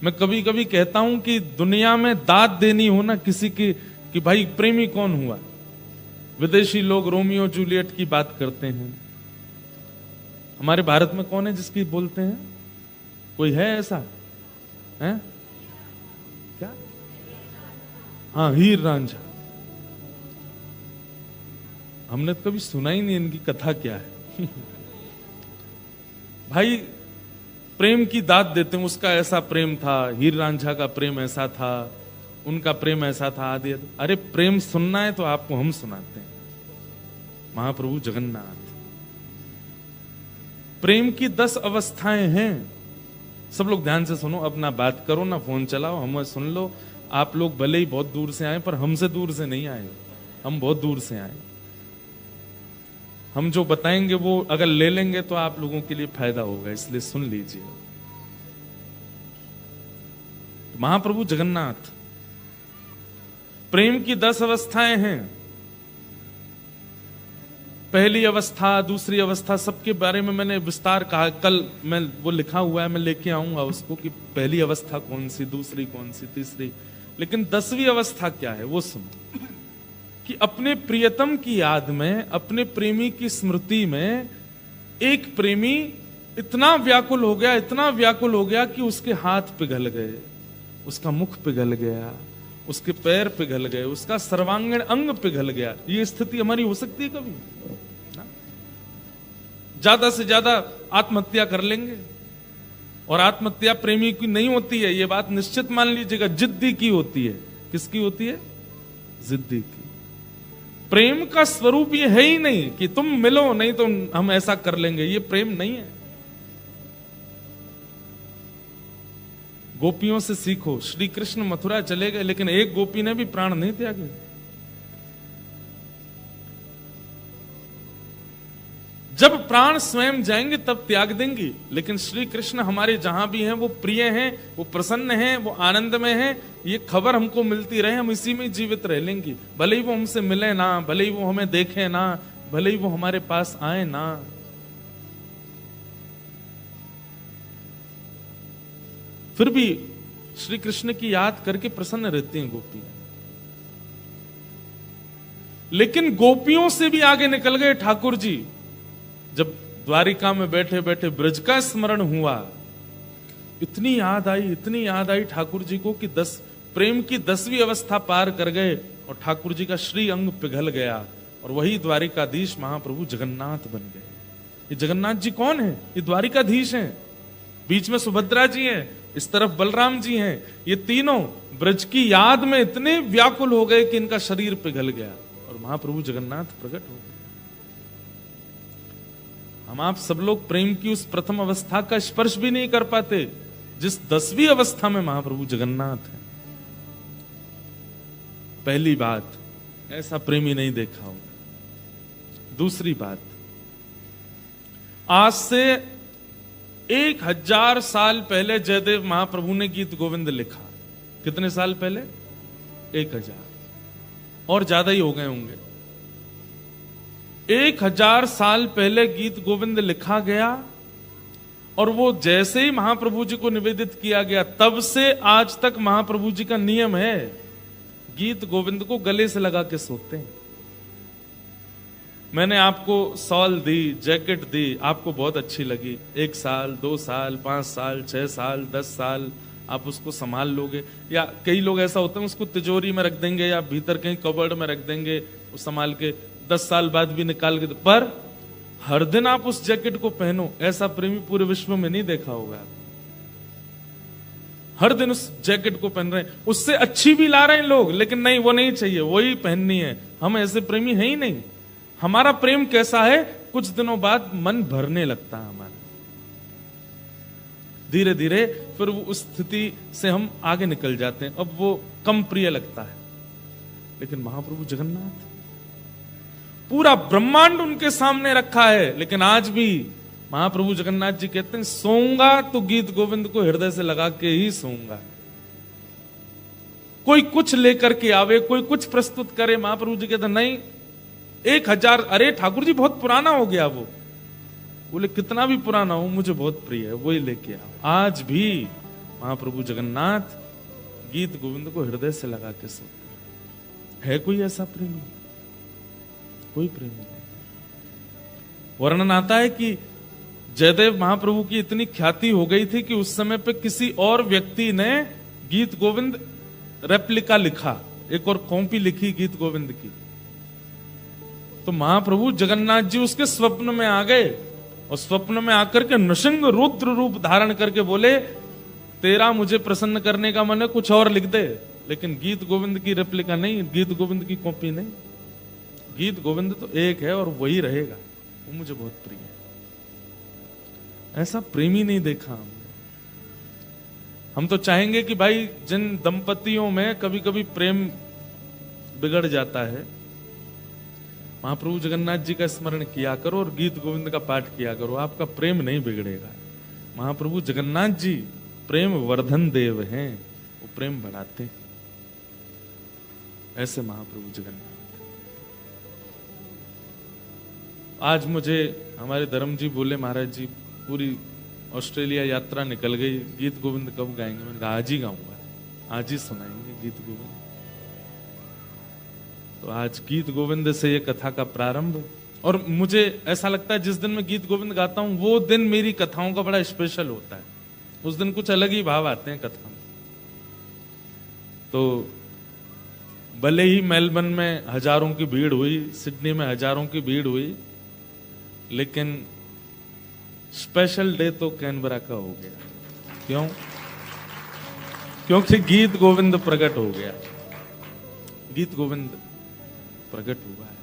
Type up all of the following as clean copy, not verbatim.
मैं कभी कभी कहता हूं कि दुनिया में दाद देनी हो ना किसी की कि भाई प्रेमी कौन हुआ, विदेशी लोग रोमियो जूलियट की बात करते हैं, हमारे भारत में कौन है जिसकी बोलते हैं? कोई है ऐसा? है क्या? हाँ, हीर रांझा। हमने तो कभी सुना ही नहीं इनकी कथा क्या है। भाई प्रेम की दाद देते हैं, उसका ऐसा प्रेम था, हीर रांझा का प्रेम ऐसा था, उनका प्रेम ऐसा था आदि। अरे प्रेम सुनना है तो आपको हम सुनाते हैं, महाप्रभु जगन्नाथ। प्रेम की 10 अवस्थाएं हैं। सब लोग ध्यान से सुनो, अब ना बात करो ना फोन चलाओ, हमें सुन लो। आप लोग भले ही बहुत दूर से आए पर हमसे दूर से नहीं आए, हम बहुत दूर से आए। हम जो बताएंगे वो अगर ले लेंगे तो आप लोगों के लिए फायदा होगा, इसलिए सुन लीजिए। महाप्रभु जगन्नाथ, प्रेम की 10 अवस्थाएं हैं। पहली अवस्था, दूसरी अवस्था, सबके बारे में मैंने विस्तार कहा। कल मैं वो लिखा हुआ है, मैं लेके आऊंगा उसको कि पहली अवस्था कौन सी, दूसरी कौन सी, तीसरी। लेकिन 10वीं अवस्था क्या है वो सुनो, कि अपने प्रियतम की याद में, अपने प्रेमी की स्मृति में एक प्रेमी इतना व्याकुल हो गया, इतना व्याकुल हो गया कि उसके हाथ पिघल गए, उसका मुख पिघल गया, उसके पैर पिघल गए, उसका सर्वांगीण अंग पिघल गया। ये स्थिति हमारी हो सकती है कभी ना? ज्यादा से ज्यादा आत्महत्या कर लेंगे, और आत्महत्या प्रेमी की नहीं होती है, ये बात निश्चित मान लीजिएगा, जिद्दी की होती है। किसकी होती है? जिद्दी की। प्रेम का स्वरूप ये है ही नहीं कि तुम मिलो नहीं तो हम ऐसा कर लेंगे, ये प्रेम नहीं है। गोपियों से सीखो। श्री कृष्ण मथुरा चले गए लेकिन एक गोपी ने भी प्राण नहीं त्यागे। जब प्राण स्वयं जाएंगे तब त्याग देंगी, लेकिन श्री कृष्ण हमारे जहां भी हैं वो प्रिय हैं, वो प्रसन्न हैं, वो आनंद में हैं। ये खबर हमको मिलती रहे, हम इसी में जीवित रह लेंगे। भले ही वो हमसे मिले ना, भले ही वो हमें देखे ना, भले ही वो हमारे पास आए ना। फिर भी श्री कृष्ण की याद करके प्रसन्न रहती हैं गोपियां। लेकिन गोपियों से भी आगे निकल गए ठाकुर जी। जब द्वारिका में बैठे बैठे ब्रज का स्मरण हुआ, इतनी याद आई, इतनी याद आई ठाकुर जी को कि प्रेम की 10वीं अवस्था पार कर गए और ठाकुर जी का श्री अंग पिघल गया और वही द्वारिकाधीश महाप्रभु जगन्नाथ बन गए। ये जगन्नाथ जी कौन है? ये द्वारिकाधीश हैं। बीच में सुभद्रा जी हैं, इस तरफ बलराम जी हैं। ये तीनों ब्रज की याद में इतने व्याकुल हो गए कि इनका शरीर पिघल गया और महाप्रभु जगन्नाथ प्रकट हो गए। हम आप सब लोग प्रेम की उस प्रथम अवस्था का स्पर्श भी नहीं कर पाते जिस 10वीं अवस्था में महाप्रभु जगन्नाथ है। पहली बात, ऐसा प्रेमी नहीं देखा होगा। दूसरी बात, आज से 1000 साल पहले जयदेव महाप्रभु ने गीत गोविंद लिखा। कितने साल पहले? 1000 और ज्यादा ही हो गए होंगे। 1000 साल पहले गीत गोविंद लिखा गया और वो जैसे ही महाप्रभु जी को निवेदित किया गया, तब से आज तक महाप्रभु जी का नियम है, गीत गोविंद को गले से लगा के सोते हैं। मैंने आपको शॉल दी, जैकेट दी, आपको बहुत अच्छी लगी। 1 साल, 2 साल, 5 साल, 6 साल, 10 साल आप उसको संभाल लोगे। या कई लोग ऐसा होते हैं उसको तिजोरी में रख देंगे या भीतर कहीं कबर्ड में रख देंगे, वो संभाल के 10 साल बाद भी निकाल के। पर हर दिन आप उस जैकेट को पहनो, ऐसा प्रेमी पूरे विश्व में नहीं देखा होगा। हर दिन उस जैकेट को पहन रहे हैं, उससे अच्छी भी ला रहे हैं लोग, लेकिन नहीं, वो नहीं चाहिए, वही पहननी है। हम ऐसे प्रेमी है ही नहीं। हमारा प्रेम कैसा है, कुछ दिनों बाद मन भरने लगता है हमारा, धीरे धीरे फिर वो उस स्थिति से हम आगे निकल जाते हैं, अब वो कम प्रिय लगता है। लेकिन महाप्रभु जगन्नाथ, पूरा ब्रह्मांड उनके सामने रखा है, लेकिन आज भी महाप्रभु जगन्नाथ जी कहते हैं, सोऊंगा तो गीत गोविंद को हृदय से लगा के ही सोऊंगा। कोई कुछ लेकर के आवे, कोई कुछ प्रस्तुत करे, महाप्रभु जी कहते नहीं, 1000, अरे ठाकुर जी बहुत पुराना हो गया वो, बोले कितना भी पुराना हो मुझे बहुत प्रिय है, वही लेके आओ। आज भी महाप्रभु जगन्नाथ गीत गोविंद को हृदय से लगा के सुनते है कोई ऐसा प्रेमी? कोई प्रेमी नहीं। वर्णन आता है कि जयदेव महाप्रभु की इतनी ख्याति हो गई थी कि उस समय पे किसी और व्यक्ति ने गीत गोविंद रेप्लिका लिखा, एक और कॉपी लिखी गीत गोविंद की। तो महाप्रभु जगन्नाथ जी उसके स्वप्न में आ गए और स्वप्न में आकर के नृसिंह रुद्र रूप धारण करके बोले, तेरा मुझे प्रसन्न करने का मन है, कुछ और लिख दे, लेकिन गीत गोविंद की रेप्लिका नहीं, गीत गोविंद की कॉपी नहीं। गीत गोविंद तो एक है और वही रहेगा, वो मुझे बहुत प्रिय है। ऐसा प्रेमी नहीं देखा हमने। हम तो चाहेंगे कि भाई जिन दंपतियों में कभी कभी प्रेम बिगड़ जाता है, महाप्रभु जगन्नाथ जी का स्मरण किया करो और गीत गोविंद का पाठ किया करो, आपका प्रेम नहीं बिगड़ेगा। महाप्रभु जगन्नाथ जी प्रेम वर्धन देव हैं, वो प्रेम बढ़ाते हैं। ऐसे महाप्रभु जगन्नाथ। आज मुझे हमारे धर्म जी बोले, महाराज जी पूरी ऑस्ट्रेलिया यात्रा निकल गई, गीत गोविंद कब गाएंगे? मैंने कहा आज ही गाऊंगा, आज ही सुनाएंगे गीत गोविंद। तो आज गीत गोविंद से ये कथा का प्रारंभ। और मुझे ऐसा लगता है जिस दिन मैं गीत गोविंद गाता हूं वो दिन मेरी कथाओं का बड़ा स्पेशल होता है। उस दिन कुछ अलग ही भाव आते हैं कथा में। तो भले ही मेलबर्न में हजारों की भीड़ हुई, सिडनी में हजारों की भीड़ हुई, लेकिन स्पेशल डे तो कैनबरा का हो गया। क्यों? क्योंकि गीत गोविंद प्रकट हो गया, गीत गोविंद प्रकट हुआ है।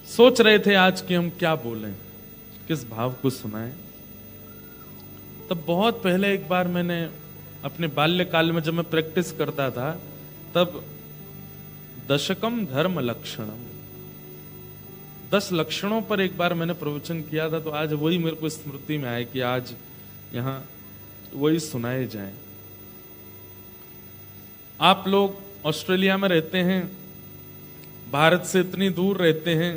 सोच रहे थे आज कि हम क्या बोलें, किस भाव को सुनाएं। तब बहुत पहले एक बार मैंने अपने बाल्यकाल में जब मैं प्रैक्टिस करता था, तब दशकम धर्म लक्षणम, 10 लक्षणों पर एक बार मैंने प्रवचन किया था। तो आज वही मेरे को स्मृति में आए कि आज यहां वही सुनाए जाएं। आप लोग ऑस्ट्रेलिया में रहते हैं, भारत से इतनी दूर रहते हैं,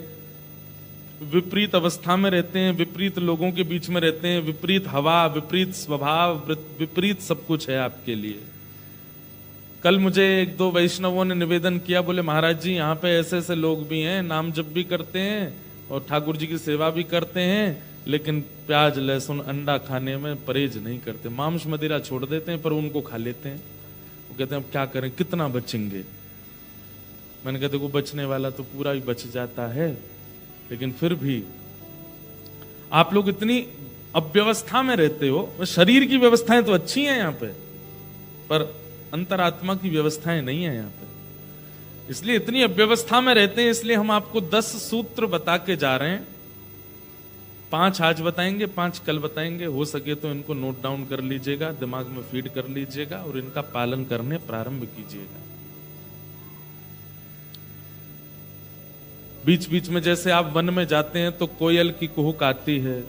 विपरीत अवस्था में रहते हैं, विपरीत लोगों के बीच में रहते हैं, विपरीत हवा, विपरीत स्वभाव, विपरीत सब कुछ है आपके लिए। कल मुझे 1-2 वैष्णवों ने निवेदन किया, बोले महाराज जी यहाँ पे ऐसे ऐसे लोग भी हैं, नाम जप भी करते हैं और ठाकुर जी की सेवा भी करते हैं, लेकिन प्याज लहसुन अंडा खाने में परहेज नहीं करते, मांस मदिरा छोड़ देते हैं पर उनको खा लेते हैं। वो कहते हैं अब क्या करें, कितना बचेंगे? मैंने कहा देखो बचने वाला तो पूरा ही बच जाता है, लेकिन फिर भी आप लोग इतनी अव्यवस्था में रहते हो। शरीर की व्यवस्थाएं तो अच्छी हैं यहाँ पे, पर अंतरात्मा की व्यवस्थाएं नहीं है यहाँ पे, इसलिए इतनी अव्यवस्था में रहते हैं। इसलिए हम आपको 10 सूत्र बता के जा रहे हैं। 5 आज बताएंगे, 5 कल बताएंगे। हो सके तो इनको नोट डाउन कर लीजिएगा, दिमाग में फीड कर लीजिएगा और इनका पालन करने प्रारंभ कीजिएगा। बीच बीच में जैसे आप वन में जाते हैं तो कोयल की कुहुक आती है,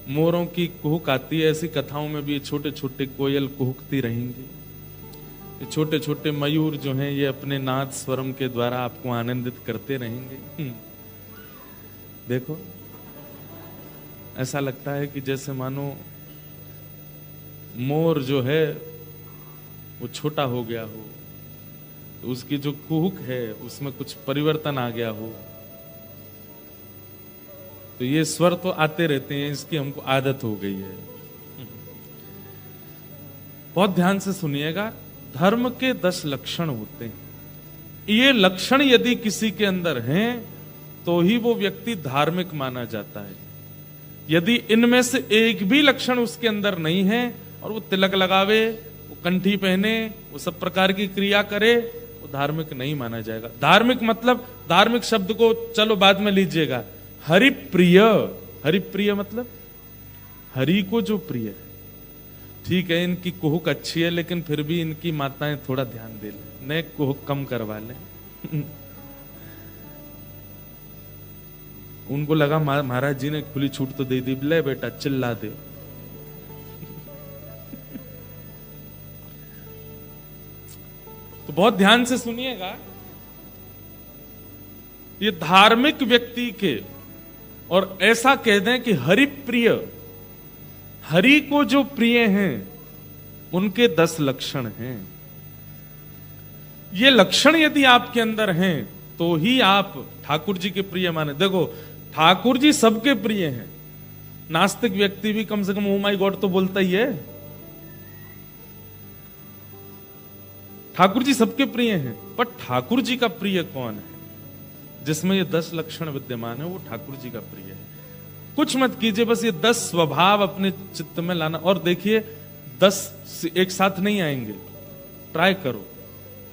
मोरों की कुहुक आती है, ऐसी कथाओं में भी छोटे छोटे कोयल कुहुकती रहेंगी। ये छोटे छोटे मयूर जो हैं ये अपने नाद स्वरम के द्वारा आपको आनंदित करते रहेंगे। देखो ऐसा लगता है कि जैसे मानो मोर जो है वो छोटा हो गया हो, तो उसकी जो कुहुक है उसमें कुछ परिवर्तन आ गया हो। तो ये स्वर तो आते रहते हैं, इसकी हमको आदत हो गई है। बहुत ध्यान से सुनिएगा। धर्म के 10 लक्षण होते हैं। ये लक्षण यदि किसी के अंदर हैं तो ही वो व्यक्ति धार्मिक माना जाता है। यदि इनमें से एक भी लक्षण उसके अंदर नहीं है और वो तिलक लगावे, वो कंठी पहने, वो सब प्रकार की क्रिया करे, वो धार्मिक नहीं माना जाएगा। धार्मिक मतलब, धार्मिक शब्द को चलो बाद में लीजिएगा, हरिप्रिय। हरिप्रिय मतलब हरि को जो प्रिय है। ठीक है इनकी कुहुक अच्छी है, लेकिन फिर भी इनकी माताएं थोड़ा ध्यान दे लें, नए कुहुक कम करवा लें। उनको लगा महाराज जी ने खुली छूट तो दे दी, ले बेटा चिल्ला दे। तो बहुत ध्यान से सुनिएगा। ये धार्मिक व्यक्ति के, और ऐसा कह दें कि हरि प्रिय, हरि को जो प्रिय हैं उनके 10 लक्षण हैं। ये लक्षण यदि आपके अंदर हैं तो ही आप ठाकुर जी के प्रिय माने। देखो, ठाकुर जी सबके प्रिय हैं। नास्तिक व्यक्ति भी कम से कम ओ माय गॉड तो बोलता ही है। ठाकुर जी सबके प्रिय हैं, पर ठाकुर जी का प्रिय कौन है? जिसमें ये 10 लक्षण विद्यमान है वो ठाकुर जी का प्रिय है। कुछ मत कीजिए, बस ये 10 स्वभाव अपने चित्त में लाना। और देखिए 10 एक साथ नहीं आएंगे, ट्राई करो।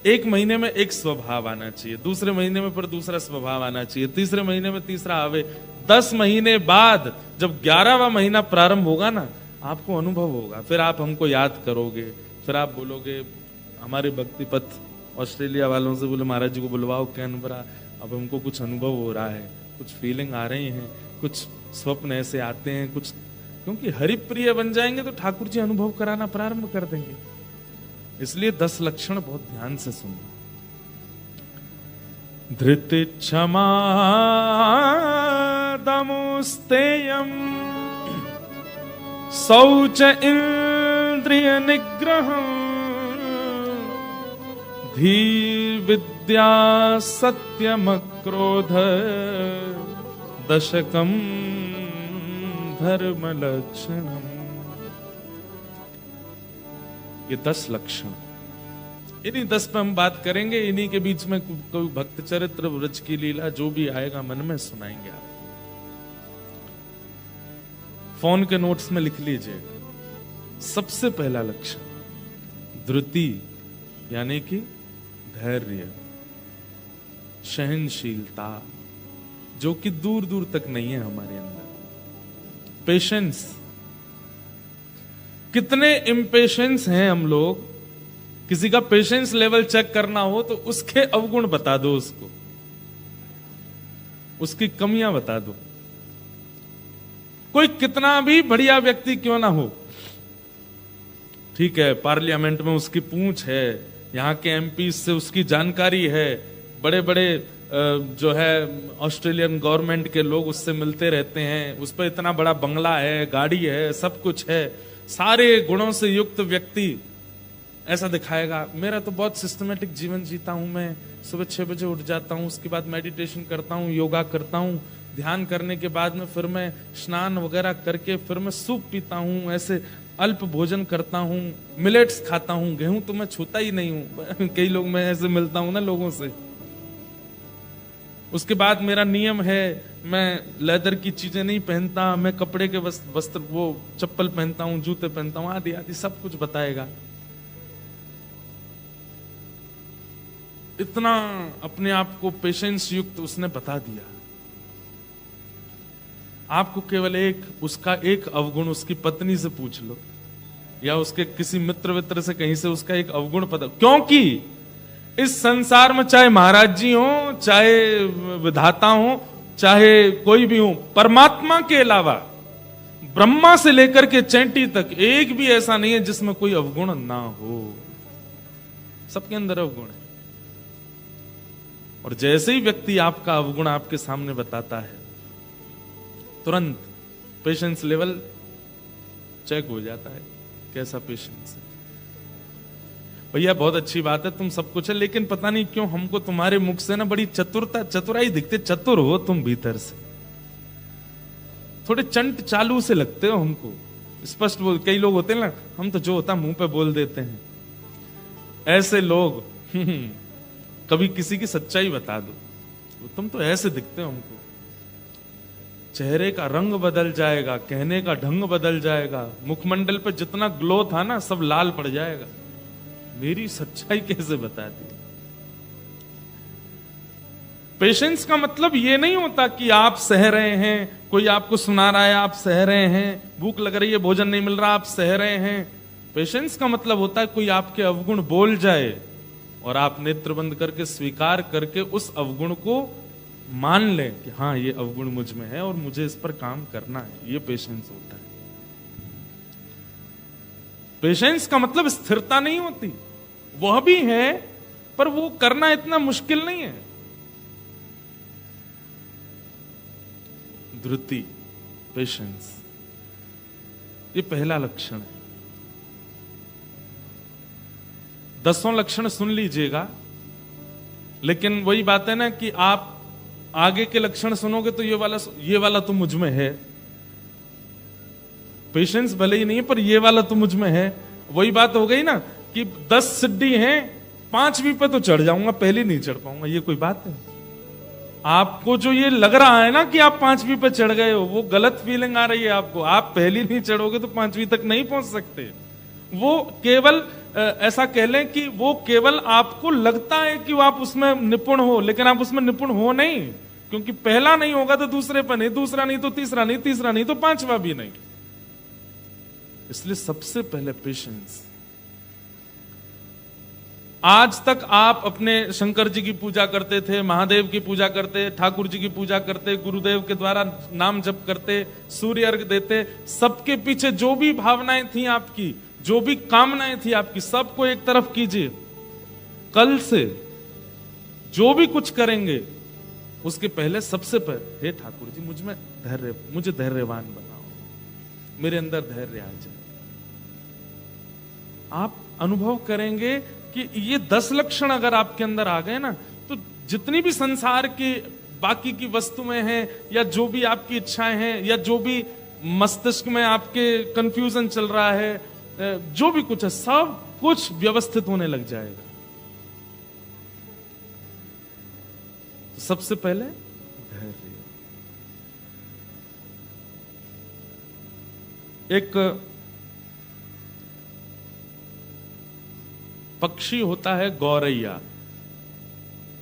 1 महीने में एक स्वभाव आना चाहिए, दूसरे महीने में फिर दूसरा स्वभाव आना चाहिए, तीसरे महीने में तीसरा आवे। 10 महीने बाद जब 11वां महीना प्रारंभ होगा ना, आपको अनुभव होगा। फिर आप हमको याद करोगे, फिर आप बोलोगे, हमारे भक्ति पथ ऑस्ट्रेलिया वालों से बोले महाराज जी को बुलवाओ कैनबरा, अब हमको कुछ अनुभव हो रहा है, कुछ फीलिंग आ रही है, कुछ स्वप्न ऐसे आते हैं, कुछ, क्योंकि हरिप्रिय बन जाएंगे तो ठाकुर जी अनुभव कराना प्रारंभ कर देंगे। इसलिए 10 लक्षण बहुत ध्यान से सुनो। धृति क्षमा दमुस्तेयम शौच इंद्रिय निग्रहम् धीर विद्या सत्यम क्रोध दशकम धर्म लक्षणम। ये 10 लक्षण, इन्हीं 10 पे हम बात करेंगे। इन्हीं के बीच में कोई भक्त चरित्र, व्रज की लीला, जो भी आएगा मन में सुनाएंगे आप। फोन के नोट्स में लिख लीजिएगा। सबसे पहला लक्षण धृति, यानी कि धैर्य, सहनशीलता, जो कि दूर दूर तक नहीं है हमारे अंदर। पेशेंस, कितने इम्पेशेंस हैं हम लोग। किसी का पेशेंस लेवल चेक करना हो तो उसके अवगुण बता दो, उसको उसकी कमियां बता दो। कोई कितना भी बढ़िया व्यक्ति क्यों ना हो, ठीक है, पार्लियामेंट में उसकी पूंछ है, यहाँ के एमपी से उसकी जानकारी है, बड़े बड़े जो है ऑस्ट्रेलियन गवर्नमेंट के लोग उससे मिलते रहते हैं, उस पर इतना बड़ा बंगला है, गाड़ी है, सब कुछ है, सारे गुणों से युक्त व्यक्ति ऐसा दिखाएगा मेरा तो बहुत सिस्टमेटिक जीवन जीता हूं, मैं सुबह 6 बजे उठ जाता हूं, उसके बाद मेडिटेशन करता हूं, योगा करता हूं, ध्यान करने के बाद में फिर मैं स्नान वगैरह करके फिर मैं सूप पीता हूं, ऐसे अल्प भोजन करता हूं, मिलेट्स खाता हूं, गेहूं तो मैं छूता ही नहीं हूं। कई लोग, मैं ऐसे मिलता हूं ना लोगों से, उसके बाद मेरा नियम है मैं लेदर की चीजें नहीं पहनता, मैं कपड़े के वस्त्र वो चप्पल पहनता हूं, जूते पहनता हूं, आदि आदि सब कुछ बताएगा। इतना अपने आप को पेशेंस युक्त उसने बता दिया। आपको केवल उसका एक अवगुण उसकी पत्नी से पूछ लो, या उसके किसी मित्र से कहीं से उसका एक अवगुण पता, क्योंकि इस संसार में चाहे महाराज जी हो, चाहे विधाता हो, चाहे कोई भी हो, परमात्मा के अलावा ब्रह्मा से लेकर के चैंटी तक एक भी ऐसा नहीं है जिसमें कोई अवगुण ना हो। सबके अंदर अवगुण है। और जैसे ही व्यक्ति आपका अवगुण आपके सामने बताता है, तुरंत पेशेंस लेवल चेक हो जाता है, कैसा पेशेंस है। भैया बहुत अच्छी बात है, तुम सब कुछ है, लेकिन पता नहीं क्यों हमको तुम्हारे मुख से ना बड़ी चतुराई दिखते, चतुर हो तुम भीतर से, थोड़े चंट चालू से लगते हो हमको, स्पष्ट बोल। कई लोग होते हैं ना, हम तो जो होता मुंह पे बोल देते हैं, ऐसे लोग कभी किसी की सच्चाई बता दो, तुम तो ऐसे दिखते हो हमको, चेहरे का रंग बदल जाएगा, कहने का ढंग बदल जाएगा, मुखमंडल पे जितना ग्लो था ना सब लाल पड़ जाएगा। मेरी सच्चाई कैसे बता दी? पेशेंस का मतलब ये नहीं होता कि आप सह रहे हैं, कोई आपको सुना रहा है आप सह रहे हैं, भूख लग रही है भोजन नहीं मिल रहा आप सह रहे हैं। पेशेंस का मतलब होता है कोई आपके अवगुण बोल जाए और आप नेत्र बंद करके स्वीकार करके उस अवगुण को मान लें कि हाँ ये अवगुण मुझ में है और मुझे इस पर काम करना है। ये पेशेंस होता है। पेशेंस का मतलब स्थिरता नहीं होती, वह भी है पर वो करना इतना मुश्किल नहीं है। धृति, पेशेंस, ये पहला लक्षण है। 10 लक्षण सुन लीजिएगा, लेकिन वही बात है ना कि आप आगे के लक्षण सुनोगे तो ये वाला तो मुझ में है। पेशेंस भले ही नहीं है, पर ये वाला तो मुझ में है। वही बात हो गई ना कि 10 सिड्डी हैं, 5वीं पे तो चढ़ जाऊंगा, पहले नहीं चढ़ पाऊंगा। ये कोई बात है? आपको जो ये लग रहा है ना कि आप 5वीं पे चढ़ गए हो, वो गलत फीलिंग आ रही है आपको। आप पहली नहीं चढ़ोगे तो 5वीं तक नहीं पहुंच सकते। वो केवल ऐसा कह लें कि वो केवल आपको लगता है कि वो आप उसमें निपुण हो, लेकिन आप उसमें निपुण हो नहीं, क्योंकि पहला नहीं होगा तो दूसरे पर नहीं, दूसरा नहीं तो तीसरा नहीं, तीसरा नहीं तो 5वां भी नहीं। इसलिए सबसे पहले पेशेंस। आज तक आप अपने शंकर जी की पूजा करते थे, महादेव की पूजा करते, ठाकुर जी की पूजा करते, गुरुदेव के द्वारा नाम जप करते, सूर्य अर्घ देते, सबके पीछे जो भी भावनाएं थी आपकी, जो भी कामनाएं थी आपकी, सबको एक तरफ कीजिए। कल से जो भी कुछ करेंगे उसके पहले सबसे पहले, हे ठाकुर जी मुझे धैर्यवान बनाओ, मेरे अंदर धैर्य आ जाए। आप अनुभव करेंगे कि ये 10 लक्षण अगर आपके अंदर आ गए ना, तो जितनी भी संसार की बाकी की वस्तुएं हैं, या जो भी आपकी इच्छाएं हैं, या जो भी मस्तिष्क में आपके कंफ्यूजन चल रहा है, जो भी कुछ है, सब कुछ व्यवस्थित होने लग जाएगा। तो सबसे पहले धैर्य। एक पक्षी होता है गौरैया,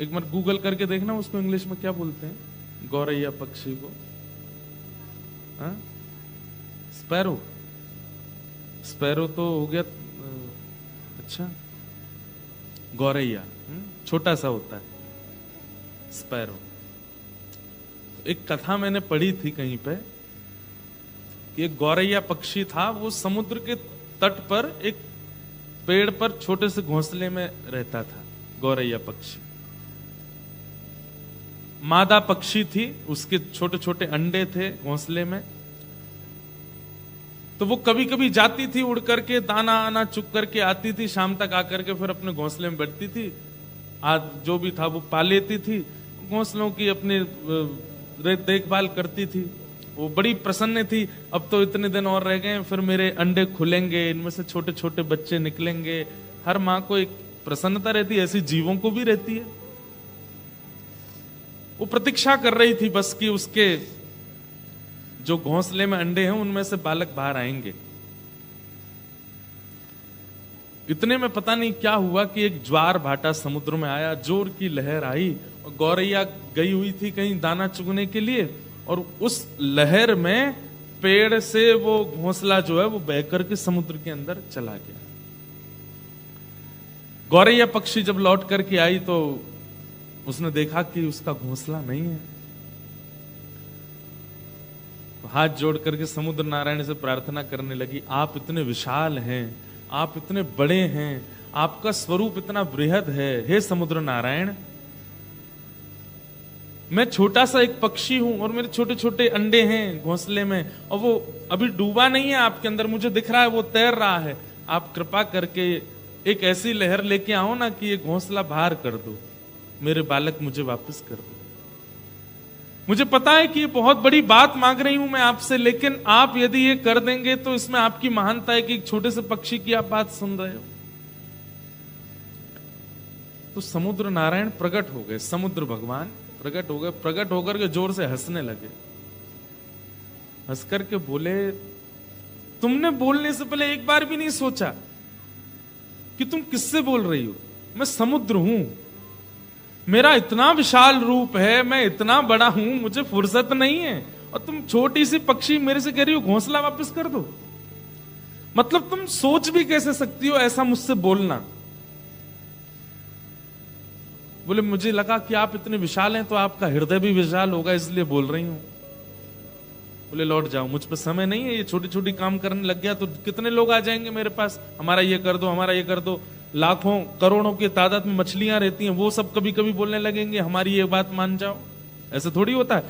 एक बार गूगल करके देखना उसको इंग्लिश में क्या बोलते हैं गौरैया पक्षी को। स्पैरो, स्पैरो तो हो गया, अच्छा गौरैया छोटा सा होता है स्पैरो। एक कथा मैंने पढ़ी थी कहीं पे कि एक गौरैया पक्षी था, वो समुद्र के तट पर एक पेड़ पर छोटे से घोंसले में रहता था। गौरैया पक्षी मादा पक्षी थी, उसके छोटे छोटे अंडे थे घोंसले में। तो वो कभी कभी जाती थी उड़ करके, दाना आना चुग करके आती थी, शाम तक आकर के फिर अपने घोंसले में बैठती थी। आज जो भी था वो पा लेती थी, घोंसलों की अपनी देखभाल करती थी। वो बड़ी प्रसन्न थी, अब तो इतने दिन और रह गए, फिर मेरे अंडे खुलेंगे, इनमें से छोटे छोटे बच्चे निकलेंगे। हर माँ को एक प्रसन्नता रहती है, ऐसी जीवों को भी रहती है। वो प्रतीक्षा कर रही थी बस कि उसके जो घोंसले में अंडे हैं उनमें से बालक बाहर आएंगे। इतने में पता नहीं क्या हुआ कि एक ज्वार भाटा समुद्र में आया, जोर की लहर आई, और गौरैया गई हुई थी कहीं दाना चुगने के लिए, और उस लहर में पेड़ से वो घोंसला जो है वो बह करके समुद्र के अंदर चला गया। गौरैया पक्षी जब लौट करके आई तो उसने देखा कि उसका घोंसला नहीं है। तो हाथ जोड़ करके समुद्र नारायण से प्रार्थना करने लगी, आप इतने विशाल हैं, आप इतने बड़े हैं, आपका स्वरूप इतना बृहद है, हे समुद्र नारायण, मैं छोटा सा एक पक्षी हूं और मेरे छोटे छोटे अंडे हैं घोंसले में, और वो अभी डूबा नहीं है आपके अंदर, मुझे दिख रहा है वो तैर रहा है। आप कृपा करके एक ऐसी लहर लेके आओ ना कि ये घोंसला बाहर कर दो, मेरे बालक मुझे वापस कर दो। मुझे पता है कि ये बहुत बड़ी बात मांग रही हूं मैं आपसे, लेकिन आप यदि ये कर देंगे तो इसमें आपकी महानता है कि एक छोटे से पक्षी की आप बात सुन रहे हो। तो समुद्र नारायण प्रकट हो गए, समुद्र भगवान प्रकट हो गए, प्रकट होकर के जोर से हंसने लगे। हंस करके बोले, तुमने बोलने से पहले एक बार भी नहीं सोचा कि तुम किससे बोल रही हो? मैं समुद्र हूं, मेरा इतना विशाल रूप है, मैं इतना बड़ा हूं, मुझे फुर्सत नहीं है, और तुम छोटी सी पक्षी मेरे से कह रही हो घोंसला वापस कर दो। मतलब तुम सोच भी कैसे सकती हो ऐसा मुझसे बोलना? बोले, मुझे लगा कि आप इतने विशाल हैं तो आपका हृदय भी विशाल होगा, इसलिए बोल रही हूं। बोले, लौट जाओ, मुझ पर समय नहीं है, ये छोटी छोटी काम करने लग गया तो कितने लोग आ जाएंगे मेरे पास, हमारा ये कर दो, हमारा ये कर दो। लाखों करोड़ों की तादाद में मछलियां रहती हैं, वो सब कभी कभी बोलने लगेंगे हमारी ये बात मान जाओ। ऐसे थोड़ी होता है,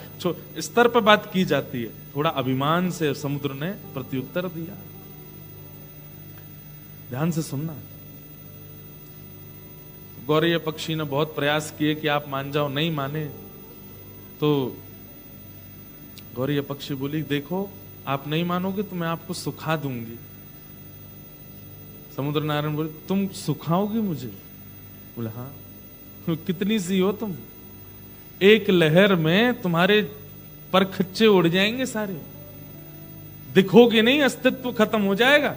स्तर पर बात की जाती है। थोड़ा अभिमान से समुद्र ने प्रत्युत्तर दिया। ध्यान से सुनना। गौरैया पक्षी ने बहुत प्रयास किए कि आप मान जाओ, नहीं माने। तो गौरैया पक्षी बोली, देखो आप नहीं मानोगे तो मैं आपको सुखा दूंगी। समुद्र नारायण बोले, तुम सुखाओगी मुझे? बोले हाँ। कितनी सी हो तुम? एक लहर में तुम्हारे परखच्चे उड़ जाएंगे सारे, दिखोगे नहीं, अस्तित्व खत्म हो जाएगा।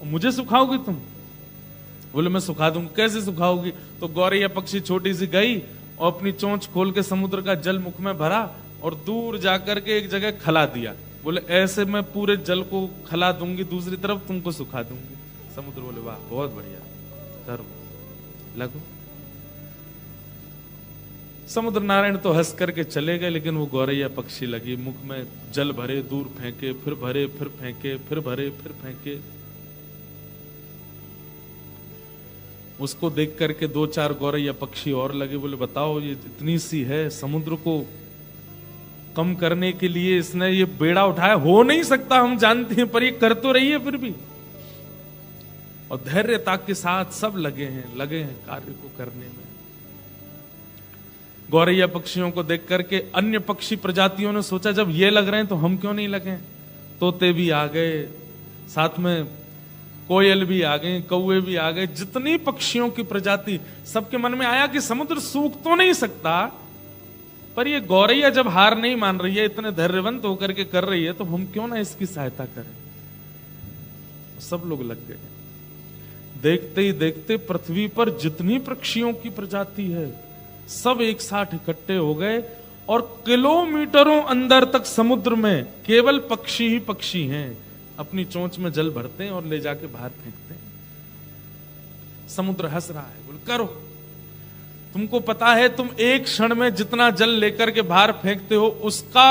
मुझे सुखाओगी तुम? बोले मैं सुखा दूंगी। कैसे सुखाओगी? तो गौरैया पक्षी छोटी सी गई और अपनी चोंच खोल के समुद्र का जल मुख में भरा और दूर जाकर के एक जगह खला दिया। बोले ऐसे मैं पूरे जल को खला दूंगी, दूसरी तरफ तुमको सुखा दूंगी। समुद्र बोले वाह बहुत बढ़िया, करो, लगो। समुद्र नारायण तो हंस करके चले गए, लेकिन वो गौरैया पक्षी लगी मुख में जल भरे, दूर फेंके, फिर भरे, फिर फेंके, फिर भरे, फिर फेंके। उसको देख करके दो चार गौरैया पक्षी और लगे। बोले बताओ ये इतनी सी है, समुद्र को कम करने के लिए इसने ये बेड़ा उठाया, हो नहीं सकता हम जानते हैं, पर ये कर तो रही है फिर भी। और धैर्यता के साथ सब लगे हैं कार्य को करने में। गौरैया पक्षियों को देख करके अन्य पक्षी प्रजातियों ने सोचा जब ये लग रहे हैं तो हम क्यों नहीं लगे। तोते भी आ गए, साथ में कोयल भी आ गए, कौवे भी आ गए, जितनी पक्षियों की प्रजाति, सबके मन में आया कि समुद्र सूख तो नहीं सकता, पर ये गौरैया जब हार नहीं मान रही है, इतने धैर्यवंत होकर के कर रही है, तो हम क्यों ना इसकी सहायता करें। सब लोग लग गए। देखते ही देखते पृथ्वी पर जितनी पक्षियों की प्रजाति है सब एक साथ इकट्ठे हो गए और किलोमीटरों अंदर तक समुद्र में केवल पक्षी ही पक्षी हैं। अपनी चोंच में जल भरते हैं और ले जाके बाहर फेंकते हैं। समुद्र हंस रहा है, बोल करो, तुमको पता है तुम एक क्षण में जितना जल लेकर के बाहर फेंकते हो उसका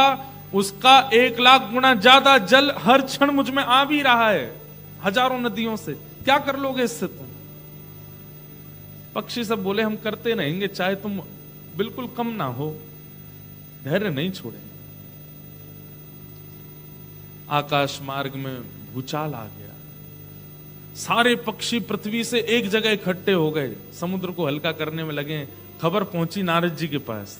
1,00,000 गुना ज्यादा जल हर क्षण मुझ में आ भी रहा है, हजारों नदियों से। क्या कर लोगे इससे तुम? पक्षी सब बोले हम करते रहेंगे, चाहे तुम बिल्कुल कम ना हो, धैर्य नहीं छोड़ेंगे। आकाश मार्ग में भूचाल आ गया, सारे पक्षी पृथ्वी से एक जगह इकट्ठे हो गए, समुद्र को हल्का करने में लगे। खबर पहुंची नारद जी के पास।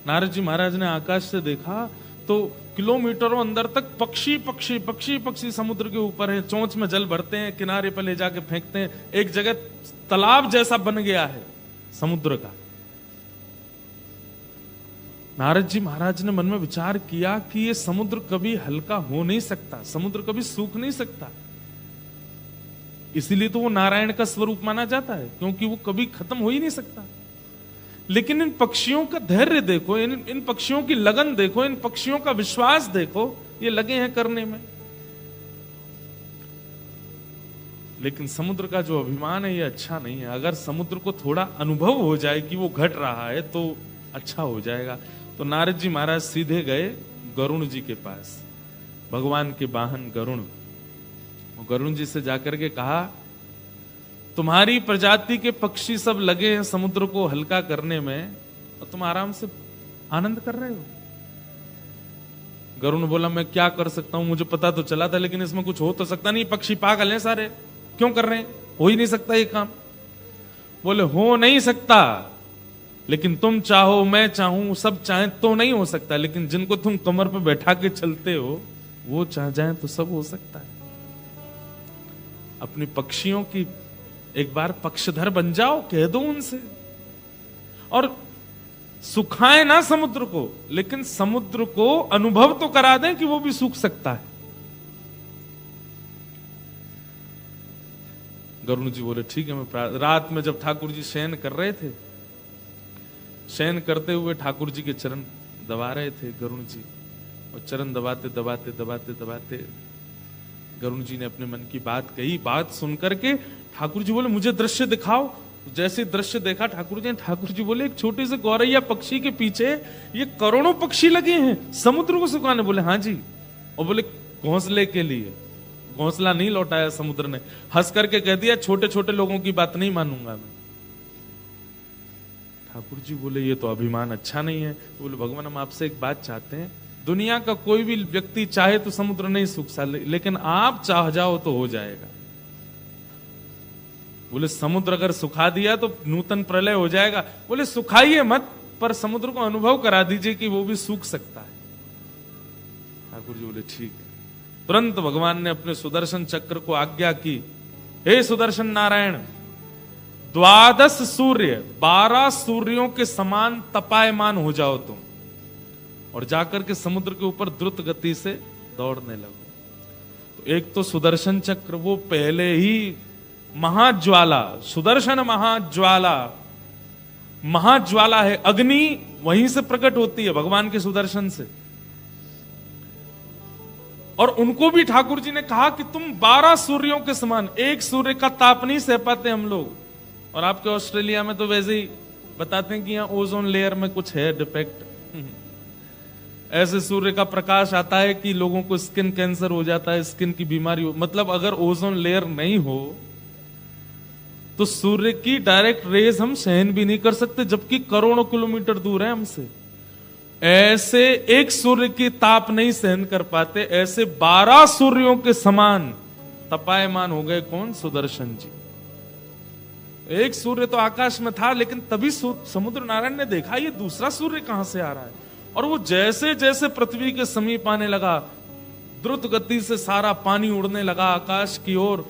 नारद जी महाराज ने आकाश से देखा तो किलोमीटरों अंदर तक पक्षी पक्षी पक्षी पक्षी समुद्र के ऊपर हैं, चोंच में जल भरते हैं, किनारे पर ले जाके फेंकते हैं। एक जगह तालाब जैसा बन गया है समुद्र का। नारद जी महाराज ने मन में विचार किया कि ये समुद्र कभी हल्का हो नहीं सकता, समुद्र कभी सूख नहीं सकता। इसीलिए तो वो नारायण का स्वरूप माना जाता है, क्योंकि वो कभी खत्म हो ही नहीं सकता। लेकिन इन पक्षियों का धैर्य देखो, इन पक्षियों की लगन देखो, इन पक्षियों का विश्वास देखो, ये लगे हैं करने में। लेकिन समुद्र का जो अभिमान है ये अच्छा नहीं है। अगर समुद्र को थोड़ा अनुभव हो जाए कि वो घट रहा है तो अच्छा हो जाएगा। तो नारद जी महाराज सीधे गए गरुण जी के पास, भगवान के वाहन गरुण। गरुण जी से जाकर के कहा तुम्हारी प्रजाति के पक्षी सब लगे हैं समुद्र को हल्का करने में और तुम आराम से आनंद कर रहे हो। गरुण बोला मैं क्या कर सकता हूं, मुझे पता तो चला था, लेकिन इसमें कुछ हो तो सकता नहीं, पक्षी पागल हैं सारे, क्यों कर रहे हैं, हो ही नहीं सकता ये काम। बोले हो नहीं सकता, लेकिन तुम चाहो, मैं चाहूं, सब चाहें तो नहीं हो सकता, लेकिन जिनको तुम कमर पे बैठा के चलते हो वो चाह जाए तो सब हो सकता है। अपनी पक्षियों की एक बार पक्षधर बन जाओ, कह दो उनसे, और सुखाए ना समुद्र को, लेकिन समुद्र को अनुभव तो करा दें कि वो भी सूख सकता है। गरुण जी बोले ठीक है, मैं रात में जब ठाकुर जी शयन कर रहे थे, शयन करते हुए ठाकुर जी के चरण दबा रहे थे गरुण जी, और चरण दबाते दबाते दबाते दबाते गरुण जी ने अपने मन की बात कही। बात सुनकर के ठाकुर जी बोले मुझे दृश्य दिखाओ। जैसे दृश्य देखा ठाकुर जी बोले एक छोटे से गौरैया पक्षी के पीछे ये करोड़ों पक्षी लगे हैं समुद्र को सुखाने। बोले हाँ जी, और बोले घोंसले के लिए। घोंसला नहीं लौटाया समुद्र ने, हंस करके कह दिया छोटे छोटे लोगों की बात नहीं मानूंगा मैं। ठाकुर जी बोले ये तो अभिमान अच्छा नहीं है। तो बोले भगवान हम आपसे एक बात चाहते हैं, दुनिया का कोई भी व्यक्ति चाहे तो समुद्र नहीं सूख सकता, लेकिन आप चाह जाओ तो हो जाएगा। बोले समुद्र अगर सुखा दिया तो नूतन प्रलय हो जाएगा। बोले सुखाइए मत, पर समुद्र को अनुभव करा दीजिए कि वो भी सूख सकता है। ठाकुर जी बोले ठीक है। तुरंत भगवान ने अपने सुदर्शन चक्र को आज्ञा की, हे सुदर्शन नारायण, 12 सूर्य 12 सूर्यों के समान तपायमान हो जाओ तुम, और जाकर के समुद्र के ऊपर द्रुत गति से दौड़ने लगो। तो एक तो सुदर्शन चक्र, वो पहले ही महाज्वाला, सुदर्शन महाज्वाला, महाज्वाला है, अग्नि वहीं से प्रकट होती है भगवान के सुदर्शन से। और उनको भी ठाकुर जी ने कहा कि तुम 12 सूर्यों के समान, एक सूर्य का ताप नहीं सह पाते हम लोग। और आपके ऑस्ट्रेलिया में तो वैसे ही बताते हैं कि यहाँ ओजोन लेयर में कुछ है डिफेक्ट। ऐसे सूर्य का प्रकाश आता है कि लोगों को स्किन कैंसर हो जाता है, स्किन की बीमारी हो, मतलब अगर ओजोन लेयर नहीं हो तो सूर्य की डायरेक्ट रेज हम सहन भी नहीं कर सकते, जबकि करोड़ों किलोमीटर दूर है हमसे। ऐसे एक सूर्य की ताप नहीं सहन कर पाते, ऐसे 12 सूर्यों के समान तपायमान हो गए कौन? सुदर्शन जी। एक सूर्य तो आकाश में था, लेकिन तभी समुद्र नारायण ने देखा ये दूसरा सूर्य कहां से आ रहा है। और वो जैसे जैसे पृथ्वी के समीप आने लगा, द्रुत गति से सारा पानी उड़ने लगा आकाश की ओर,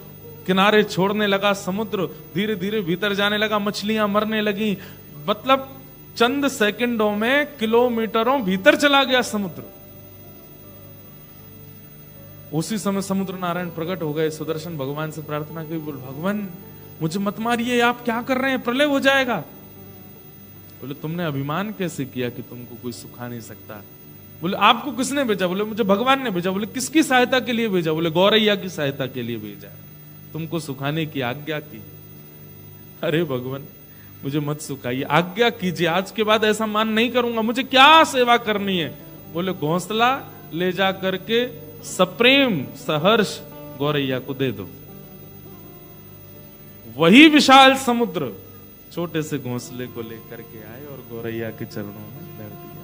किनारे छोड़ने लगा, समुद्र धीरे धीरे भीतर जाने लगा, मछलियां मरने लगी। मतलब चंद सेकंडों में किलोमीटरों भीतर चला गया समुद्र। उसी समय समुद्र नारायण प्रकट हो गए, सुदर्शन भगवान से प्रार्थना की, बोल भगवान मुझे मत मारिए, आप क्या कर रहे हैं, प्रलय हो जाएगा। बोले तुमने अभिमान कैसे किया कि तुमको कोई सुखा नहीं सकता। बोले आपको किसने भेजा? बोले मुझे भगवान ने भेजा। बोले किसकी सहायता के लिए भेजा? बोले गौरैया की सहायता के लिए भेजा, तुमको सुखाने की आज्ञा की। अरे भगवान मुझे मत सुखाइए, आज्ञा कीजिए, आज के बाद ऐसा मान नहीं करूंगा, मुझे क्या सेवा करनी है। बोले घोंसला ले जा करके सप्रेम सहर्ष गौरैया को दे दो। वही विशाल समुद्र छोटे से घोंसले को लेकर के आए और गौरैया के चरणों में धर दिया।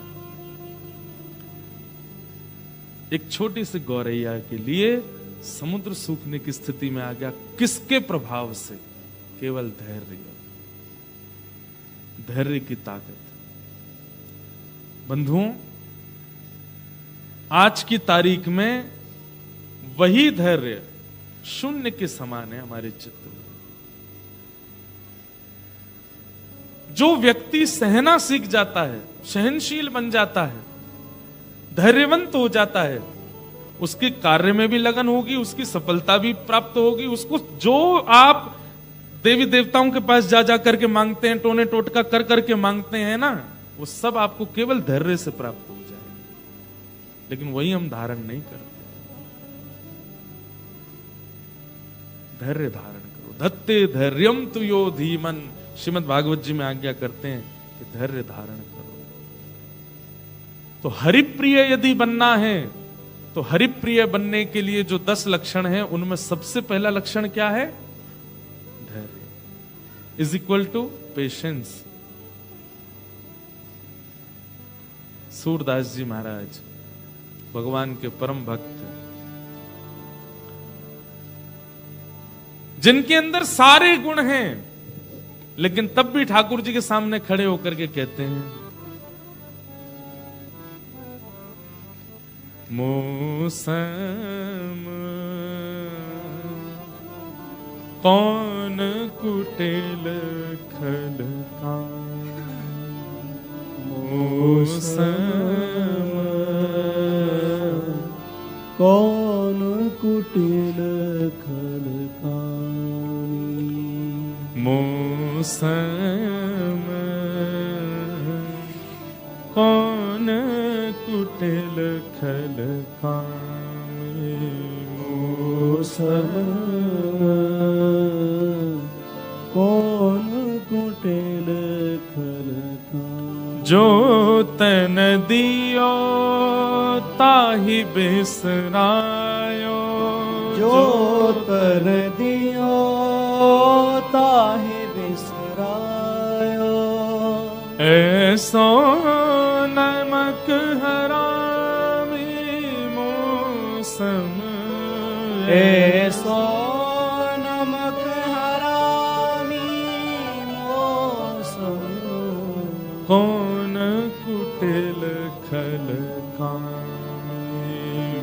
एक छोटी सी गौरैया के लिए समुद्र सूखने की स्थिति में आ गया। किसके प्रभाव से? केवल धैर्य, धैर्य की ताकत। बंधुओं, आज की तारीख में वही धैर्य शून्य के समान है हमारे चित्त में। जो व्यक्ति सहना सीख जाता है, सहनशील बन जाता है, धैर्यवंत हो जाता है, उसके कार्य में भी लगन होगी, उसकी सफलता भी प्राप्त होगी। उसको जो आप देवी देवताओं के पास जा जा करके मांगते हैं, टोने टोटका कर करके मांगते हैं ना, वो सब आपको केवल धैर्य से प्राप्त हो जाए। लेकिन वही हम धारण नहीं करते। धैर्य धारण करो। धत्ते धैर्यम तु यो धीमन, श्रीमद् भागवत जी में आज्ञा करते हैं कि धैर्य धारण करो। तो हरिप्रिय यदि बनना है, तो हरिप्रिय बनने के लिए जो 10 लक्षण हैं, उनमें सबसे पहला लक्षण क्या है? धैर्य is equal to patience. Surdas ji महाराज भगवान के परम भक्त, जिनके अंदर सारे गुण हैं, लेकिन तब भी ठाकुर जी के सामने खड़े होकर के कहते हैं, मौसम कौन कुटिल खल का, मौसम कौन कुटिल खल का, मौसम कौन कुटिल खल खाए, मौसम कौन कुटिल खल खाए। जो तन दियो ताहि बिसरायो, जो तन दियो ताहि बिसरायो, ऐसो नमक हरामी मौसम, ऐसो नमक हरामी मौसम, कौन कुटिल खल कामी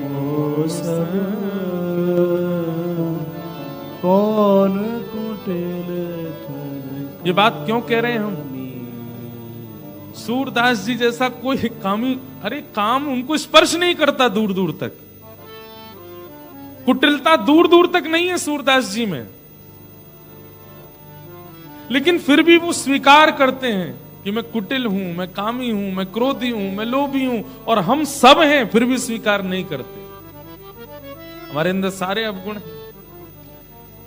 मौसम, कौन कुटिल खल। ये बात क्यों कह रहे हैं हम? सूरदास जी जैसा कोई कामी, अरे काम उनको स्पर्श नहीं करता दूर दूर तक, कुटिलता दूर दूर तक नहीं है सूरदास जी में, लेकिन फिर भी वो स्वीकार करते हैं कि मैं कुटिल हूं, मैं कामी हूं, मैं क्रोधी हूं, मैं लोभी हूं, और हम सब हैं, फिर भी स्वीकार नहीं करते। हमारे अंदर सारे अवगुण हैं।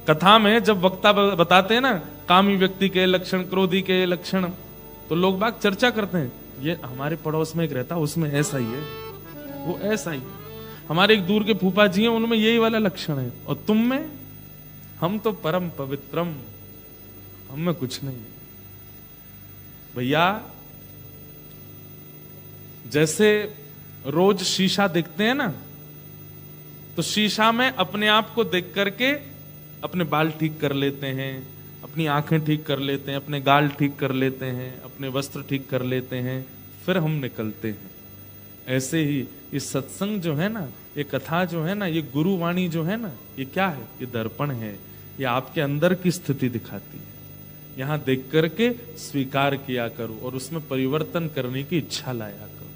कथा में जब वक्ता बताते हैं ना कामी व्यक्ति के लक्षण, क्रोधी के लक्षण, तो लोग बाग चर्चा करते हैं, ये हमारे पड़ोस में एक रहता, उसमें ऐसा ही है, वो ऐसा ही है। हमारे एक दूर के फूफा जी हैं, उनमें यही वाला लक्षण है, और तुम में, हम तो परम पवित्रम, हम में कुछ नहीं। भैया जैसे रोज शीशा देखते हैं ना, तो शीशा में अपने आप को देख करके अपने बाल ठीक कर लेते हैं, अपनी आंखें ठीक कर लेते हैं, अपने गाल ठीक कर लेते हैं, अपने वस्त्र ठीक कर लेते हैं, फिर हम निकलते हैं। ऐसे ही ये सत्संग जो है ना, ये कथा जो है ना, ये गुरुवाणी जो है ना, ये क्या है? ये दर्पण है, ये आपके अंदर की स्थिति दिखाती है। यहां देख करके स्वीकार किया करो और उसमें परिवर्तन करने की इच्छा लाया करो।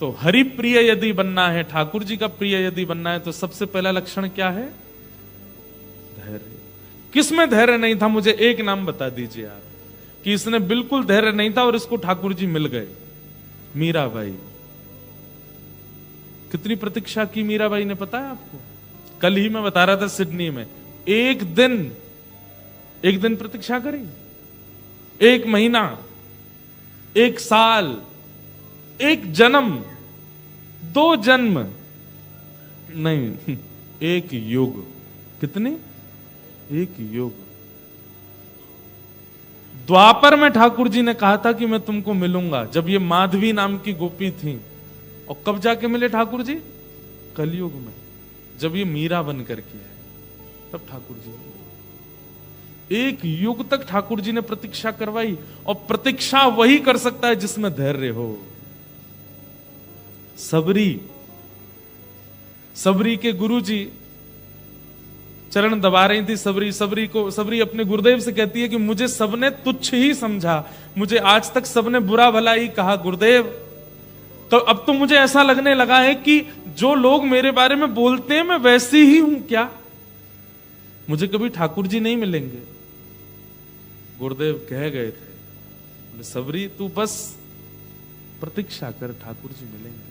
तो हरि प्रिय यदि बनना है, ठाकुर जी का प्रिय यदि बनना है, तो सबसे पहला लक्षण क्या है? धैर्य। किसमें धैर्य नहीं था? मुझे एक नाम बता दीजिए आप कि इसने बिल्कुल धैर्य नहीं था और इसको ठाकुर जी मिल गए। मीराबाई। कितनी प्रतीक्षा की मीराबाई ने, पता है आपको? कल ही मैं बता रहा था सिडनी में, एक दिन प्रतीक्षा करी, 1 महीना, 1 साल, 1 जन्म, 2 जन्म नहीं, 1 युग। कितने? 1 युग। द्वापर में ठाकुर जी ने कहा था कि मैं तुमको मिलूंगा, जब ये माधवी नाम की गोपी थी। और कब जाके मिले ठाकुर जी? कलयुग में, जब ये मीरा बन करके है, तब ठाकुर जी मिले। 1 युग तक ठाकुर जी ने प्रतीक्षा करवाई, और प्रतीक्षा वही कर सकता है जिसमें धैर्य हो। सबरी के गुरु जी चरण दबा रही थी। सबरी अपने गुरुदेव से कहती है कि मुझे सबने तुच्छ ही समझा, मुझे आज तक सबने बुरा भला ही कहा गुरुदेव, तो अब तो मुझे ऐसा लगने लगा है कि जो लोग मेरे बारे में बोलते हैं मैं वैसी ही हूं क्या? मुझे कभी ठाकुर जी नहीं मिलेंगे। गुरुदेव कह गए थे, बोले सबरी तू बस प्रतीक्षा कर, ठाकुर जी मिलेंगे।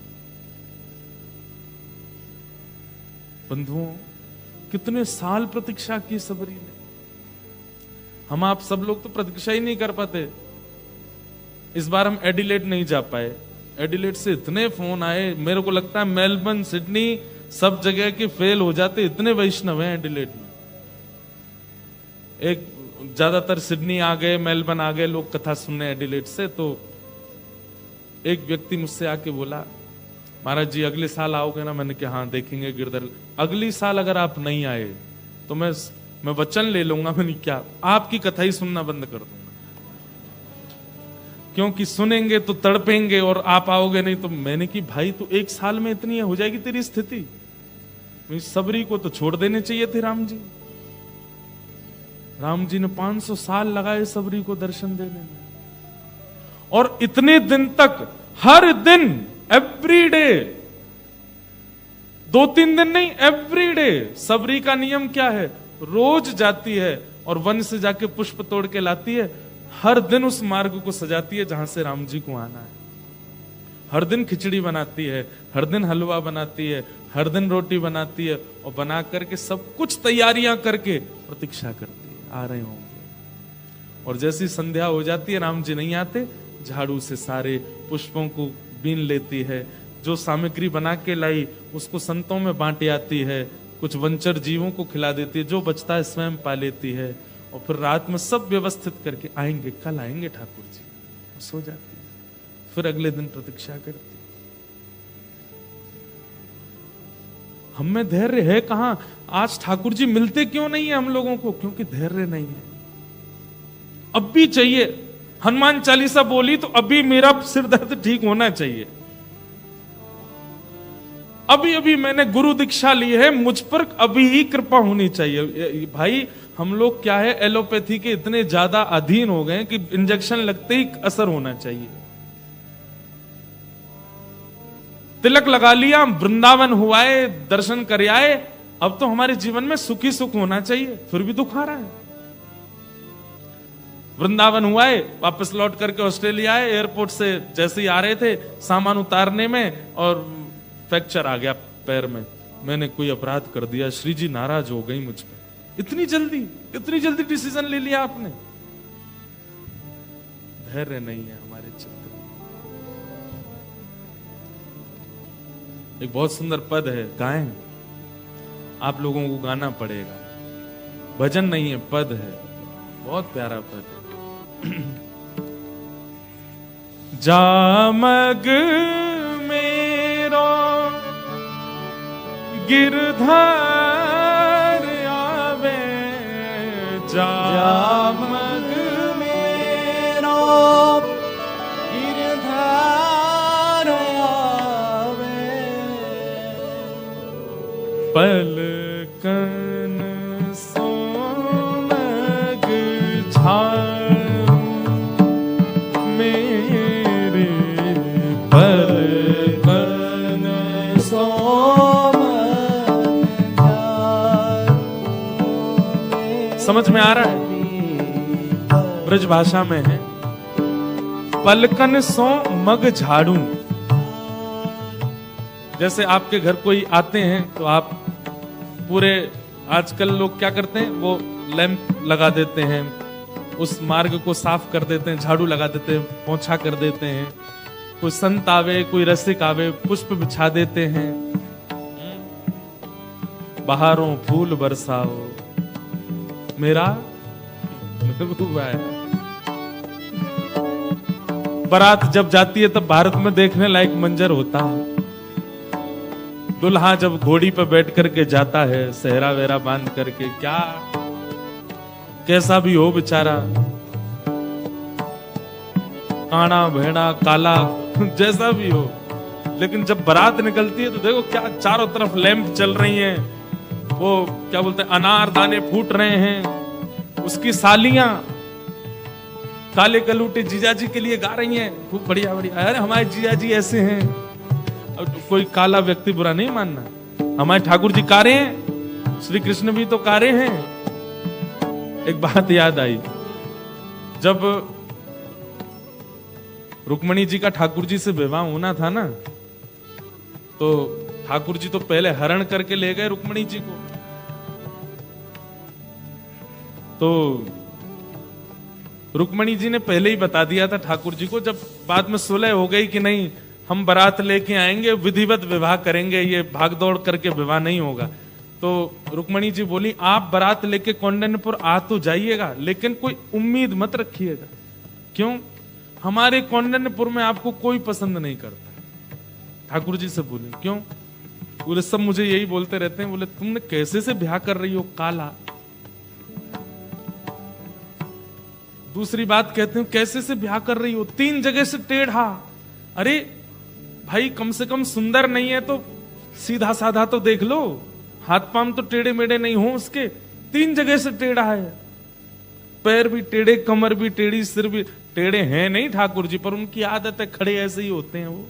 बंधुओं, कितने साल प्रतीक्षा की सबरी ने। हम आप सब लोग तो प्रतीक्षा ही नहीं कर पाते। इस बार हम एडिलेड नहीं जा पाए। एडिलेड से इतने फोन आए, मेरे को लगता है मेलबर्न, सिडनी, सब जगह के फेल हो जाते, इतने वैष्णव हैं एडिलेड में। एक ज्यादातर सिडनी आ गए, मेलबर्न आ गए लोग कथा सुनने एडिलेड से। तो एक व्यक्ति मुझसे आके बोला, महाराज जी अगले साल आओगे ना? मैंने कहा हाँ देखेंगे गिरधर। अगली साल अगर आप नहीं आए तो मैं वचन ले लूंगा, मैंने क्या आपकी कथा ही सुनना बंद कर दूंगा, क्योंकि सुनेंगे तो तड़पेंगे और आप आओगे नहीं। तो मैंने कि भाई तू 1 साल में इतनी हो जाएगी तेरी स्थिति। सबरी को तो छोड़ देने चाहिए थे राम जी। राम जी ने 500 साल लगाए सबरी को दर्शन देने में, और इतने दिन तक हर दिन एवरी डे, 2-3 दिन नहीं, एवरी डे। सबरी का नियम क्या है? रोज जाती है और वन से जाके पुष्प तोड़ के लाती है। हर दिन उस मार्ग को सजाती है जहां से राम जी को आना है। हर दिन खिचड़ी बनाती है, हर दिन हलवा बनाती है, हर दिन रोटी बनाती है, और बना करके सब कुछ तैयारियां करके प्रतीक्षा करती है, आ रहे होंगे। और जैसी संध्या हो जाती है, राम जी नहीं आते, झाड़ू से सारे पुष्पों को बीन लेती है, जो सामग्री बना के लाई उसको संतों में बांट आती है, कुछ वंचर जीवों को खिला देती है, जो बचता है स्वयं पा लेती है, और फिर रात में सब व्यवस्थित करके आएंगे, कल आएंगे ठाकुर जी। सो जाती है, फिर अगले दिन प्रतीक्षा करती। हम में धैर्य है कहां? आज ठाकुर जी मिलते क्यों नहीं है हम लोगों को? क्योंकि धैर्य नहीं है। अब भी चाहिए, हनुमान चालीसा बोली तो अभी मेरा सिर दर्द ठीक होना चाहिए। अभी अभी मैंने गुरु दीक्षा ली है, मुझ पर अभी ही कृपा होनी चाहिए। भाई हम लोग क्या है, एलोपैथी के इतने ज्यादा अधीन हो गए कि इंजेक्शन लगते ही असर होना चाहिए। तिलक लगा लिया, वृंदावन हुआ है, दर्शन कर आए, अब तो हमारे जीवन में सुखी सुख होना चाहिए, फिर भी दुख आ रहा है। वृंदावन हुआ है, वापस लौट करके ऑस्ट्रेलिया आए, एयरपोर्ट से जैसे ही आ रहे थे, सामान उतारने में और फ्रैक्चर आ गया पैर में। मैंने कोई अपराध कर दिया, श्री जी नाराज हो गई मुझ पर। इतनी जल्दी डिसीजन ले लिया आपने। धैर्य नहीं है हमारे चित्त में। एक बहुत सुंदर पद है, गाएं? आप लोगों को गाना पड़ेगा, भजन नहीं है, पद है, बहुत प्यारा पद है। जामग मेरो गिरधर आवे, जामग मेरो गिरधर आवे, पलकन सोमग झाड़ू मेरे, पलकन समझ में आ रहा है? ब्रज भाषा में है, पलकन सो मग झाड़ू। जैसे आपके घर कोई आते हैं तो आप पूरे, आजकल लोग क्या करते हैं, वो लैंप लगा देते हैं, उस मार्ग को साफ कर देते हैं, झाड़ू लगा देते हैं, पोंछा कर देते हैं। कोई संत आवे, कोई रसिक आवे, पुष्प बिछा देते हैं, बहारों फूल बरसाओ मेरा महबूबा है। बारात जब जाती है तब भारत में देखने लायक मंजर होता है। दुल्हा जब घोड़ी पर बैठ करके जाता है, सेहरा वेरा बांध करके, क्या कैसा भी हो बेचारा, काना भेड़ा काला जैसा भी हो, लेकिन जब बारात निकलती है तो देखो क्या चारों तरफ लैंप चल रही हैं, वो क्या बोलते हैं, अनार दाने फूट रहे हैं। उसकी सालियां काले कलूटे जीजाजी के लिए गा रही हैं, खूब बढ़िया बढ़िया, अरे हमारे जीजाजी ऐसे हैं। अब कोई काला व्यक्ति बुरा नहीं मानना, हमारे ठाकुर जी कारे हैं, श्री कृष्ण भी तो कारे हैं। एक बात याद आई, जब रुक्मणी जी का ठाकुर जी से विवाह होना था ना, तो ठाकुर जी तो पहले हरण करके ले गए रुक्मणी जी को। तो रुक्मणी जी ने पहले ही बता दिया था ठाकुर जी को, जब बाद में सुलह हो गई कि नहीं हम बारात लेके आएंगे, विधिवत विवाह करेंगे, ये भागदौड़ करके विवाह नहीं होगा। तो रुक्मणी जी बोली आप बारात लेके कौंडिन्यपुर आ तो जाइएगा, लेकिन कोई उम्मीद मत रखिएगा। क्यों? हमारे कौंडिन्यपुर में आपको कोई पसंद नहीं करता। ठाकुर जी से बोले क्यों? बोले सब मुझे यही बोलते रहते हैं, बोले तुमने कैसे से ब्याह कर रही हो काला। दूसरी बात कहते हैं कैसे से ब्याह कर रही हो, 3 जगह से टेढ़ा। अरे भाई कम से कम सुंदर नहीं है तो सीधा साधा तो देख लो, हाथ पांव तो टेढ़े मेढ़े नहीं हो उसके, 3 जगह से टेढ़ा है, पैर भी टेढ़े, कमर भी टेढ़ी, सिर भी टेढ़े हैं नहीं ठाकुर जी, पर उनकी आदत है, खड़े ऐसे ही होते हैं वो।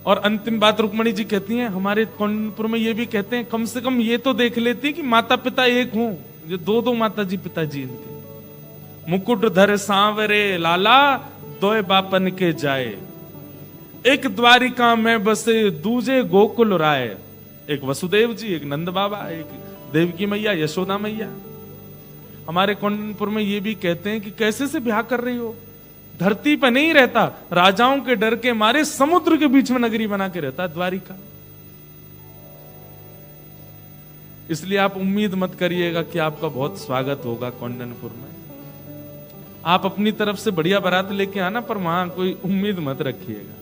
और अंतिम बात रुक्मणी जी कहती हैं, हमारे कौंडिन्यपुर में ये भी कहते हैं कम से कम ये तो देख लेती कि माता पिता एक हों, जो 2 माता जी पिताजी इनके। मुकुट धर सांवरे लाला, 2 बापन के जाए, एक द्वारिका में बसे दूजे गोकुल राय। एक वसुदेव जी, एक नंद बाबा, एक देवकी मैया, यशोदा मैया। हमारे कौंडिन्यपुर में ये भी कहते हैं कि कैसे से ब्याह कर रही हो, धरती पर नहीं रहता, राजाओं के डर के मारे समुद्र के बीच में नगरी बना के रहता द्वारिका। इसलिए आप उम्मीद मत करिएगा कि आपका बहुत स्वागत होगा कौंडिन्यपुर में। आप अपनी तरफ से बढ़िया बारात लेके आना, पर वहां कोई उम्मीद मत रखिएगा।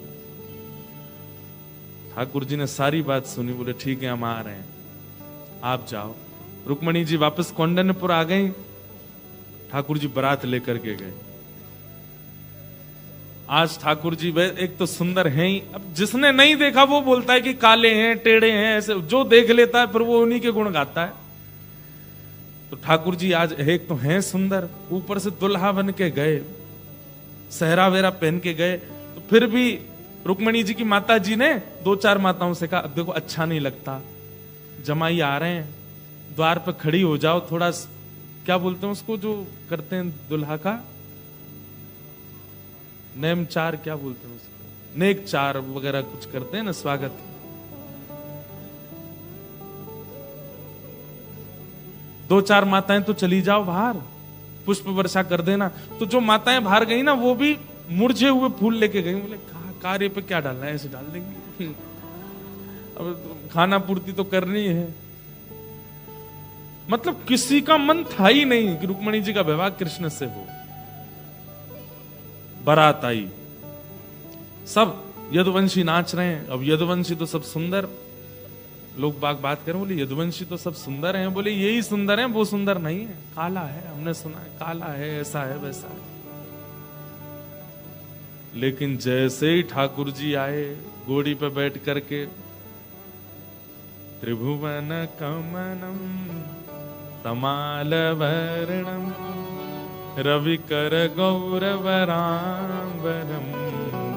ठाकुर जी ने सारी बात सुनी, बोले ठीक है हम आ रहे हैं, आप जाओ। रुक्मणी जी वापस कौंडन्यपुर आ गई, ठाकुर जी बारात लेकर के गए। आज ठाकुर जी एक तो सुंदर हैं ही, अब जिसने नहीं देखा वो बोलता है कि काले हैं, टेढ़े हैं, ऐसे जो देख लेता है फिर वो उन्हीं के गुण गाता है। तो ठाकुर जी आज एक तो हैं सुंदर, ऊपर से दुल्हा बन के गए, सहरा वेरा पहन के गए, तो फिर भी रुक्मणी जी की माता जी ने 2-4 माताओं से कहा अब देखो अच्छा नहीं लगता, जमाई आ रहे हैं, द्वार पे खड़ी हो जाओ, थोड़ा क्या बोलते हैं उसको जो करते हैं दुल्हा का नेम चार, क्या बोलते हैं उसको, नेक चार वगैरह कुछ करते हैं ना, स्वागत। दो चार माताएं तो चली जाओ बाहर, पुष्प वर्षा कर देना। तो जो माताएं बाहर गई ना वो भी मुरझे हुए फूल लेके गई। बोले कार्य पे क्या डालना है, ऐसे डाल देंगे, अब खाना पूर्ति तो करनी है। मतलब किसी का मन था ही नहीं कि रुक्मणी जी का विवाह कृष्ण से हो। बारात आई, सब यदुवंशी नाच रहे हैं। अब यदुवंशी तो सब सुंदर, लोग बात करें, बोले यदुवंशी तो सब सुंदर हैं, बोले यही सुंदर हैं, वो सुंदर नहीं है, काला है, हमने सुना है काला है, ऐसा है वैसा है। लेकिन जैसे ही ठाकुर जी आए घोड़ी पे बैठ करके, त्रिभुवन कमनम तमाल वर्णम रविकर गौरवरांबरम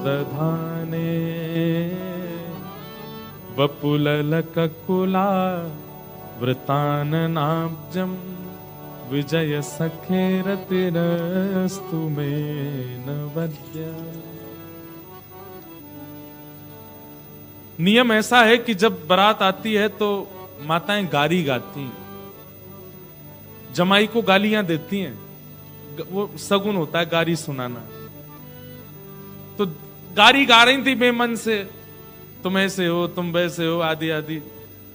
दधाने वपुललककुला वृताननाब्जं विजय सखेरतिरस्तु मे नवद्य। नियम ऐसा है कि जब बारात आती है तो माताएं गारी गाती हैं, जमाई को गालियां देती हैं, वो सगुन होता है गारी सुनाना। तो गारी गा रही थी बेमन से, तुम ऐसे हो, तुम वैसे हो, आदि आदि।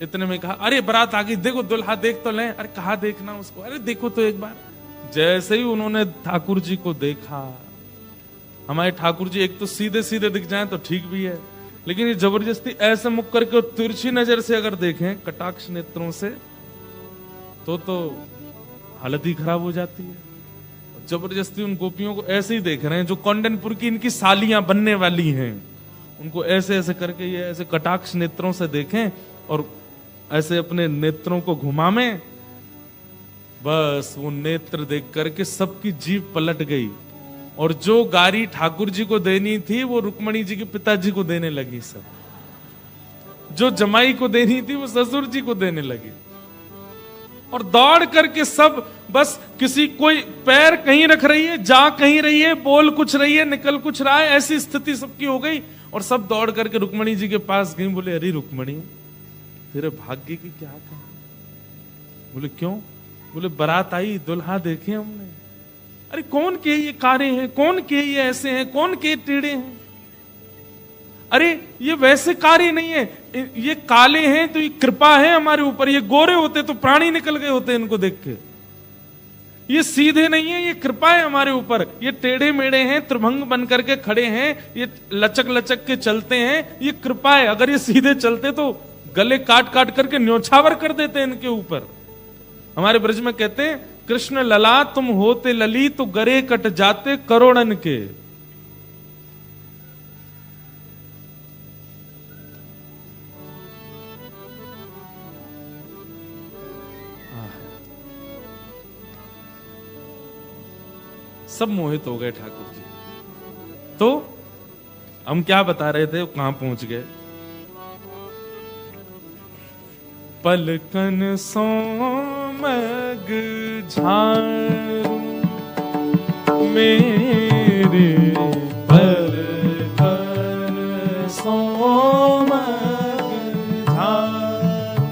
इतने में कहा अरे बारात आ गई, देखो दुल्हा देख तो लें। अरे कहा देखना उसको, अरे देखो तो एक बार। जैसे ही उन्होंने ठाकुर जी को देखा, हमारे ठाकुर जी एक तो सीधे सीधे दिख जाएं तो ठीक भी है, लेकिन ये जबरदस्ती ऐसे मुख करके तिरछी नजर से अगर देखें कटाक्ष नेत्रों से तो हालत ही खराब हो जाती है। जबरदस्ती उन गोपियों को ऐसे ही देख रहे हैं जो कौंडन्यपुर की इनकी सालियां बनने वाली हैं, उनको ऐसे ऐसे करके ये ऐसे कटाक्ष नेत्रों से देखें और ऐसे अपने नेत्रों को घुमावें। बस वो नेत्र देख करके सबकी जीभ पलट गई और जो गारी ठाकुर जी को देनी थी वो रुक्मणी जी के पिताजी को देने लगी, सब जो जमाई को देनी थी वो ससुर जी को देने लगी। और दौड़ करके सब बस किसी कोई पैर कहीं रख रही है, जा कहीं रही है, बोल कुछ रही है, निकल कुछ रहा है, ऐसी स्थिति सबकी हो गई। और सब दौड़ करके रुक्मणी जी के पास गई। बोले अरे रुक्मणी तेरे भाग्य की क्या था? बोले क्यों? बोले बारात आई, दुल्हा देखे हमने। अरे कौन के ये कारे हैं, कौन के ये ऐसे हैं, कौन के टेढ़े हैं? अरे ये वैसे कारे नहीं है, ये काले हैं तो ये कृपा है हमारे ऊपर, ये गोरे होते तो प्राणी निकल गए होते इनको देख के। ये सीधे नहीं है, ये कृपा है हमारे ऊपर। ये टेढ़े मेढ़े हैं, त्रिभंग बन करके खड़े हैं, ये लचक लचक के चलते हैं, ये कृपा है। अगर ये सीधे चलते तो गले काट काट करके न्योछावर कर देते इनके ऊपर। हमारे ब्रज में कहते हैं कृष्ण लला तुम होते लली तो गरे कट जाते करोड़न के। सब मोहित हो गए ठाकुर जी। तो हम क्या बता रहे थे, कहां पहुंच गए? पलकन सोमग झारू मेरे पलकन सोमग झारू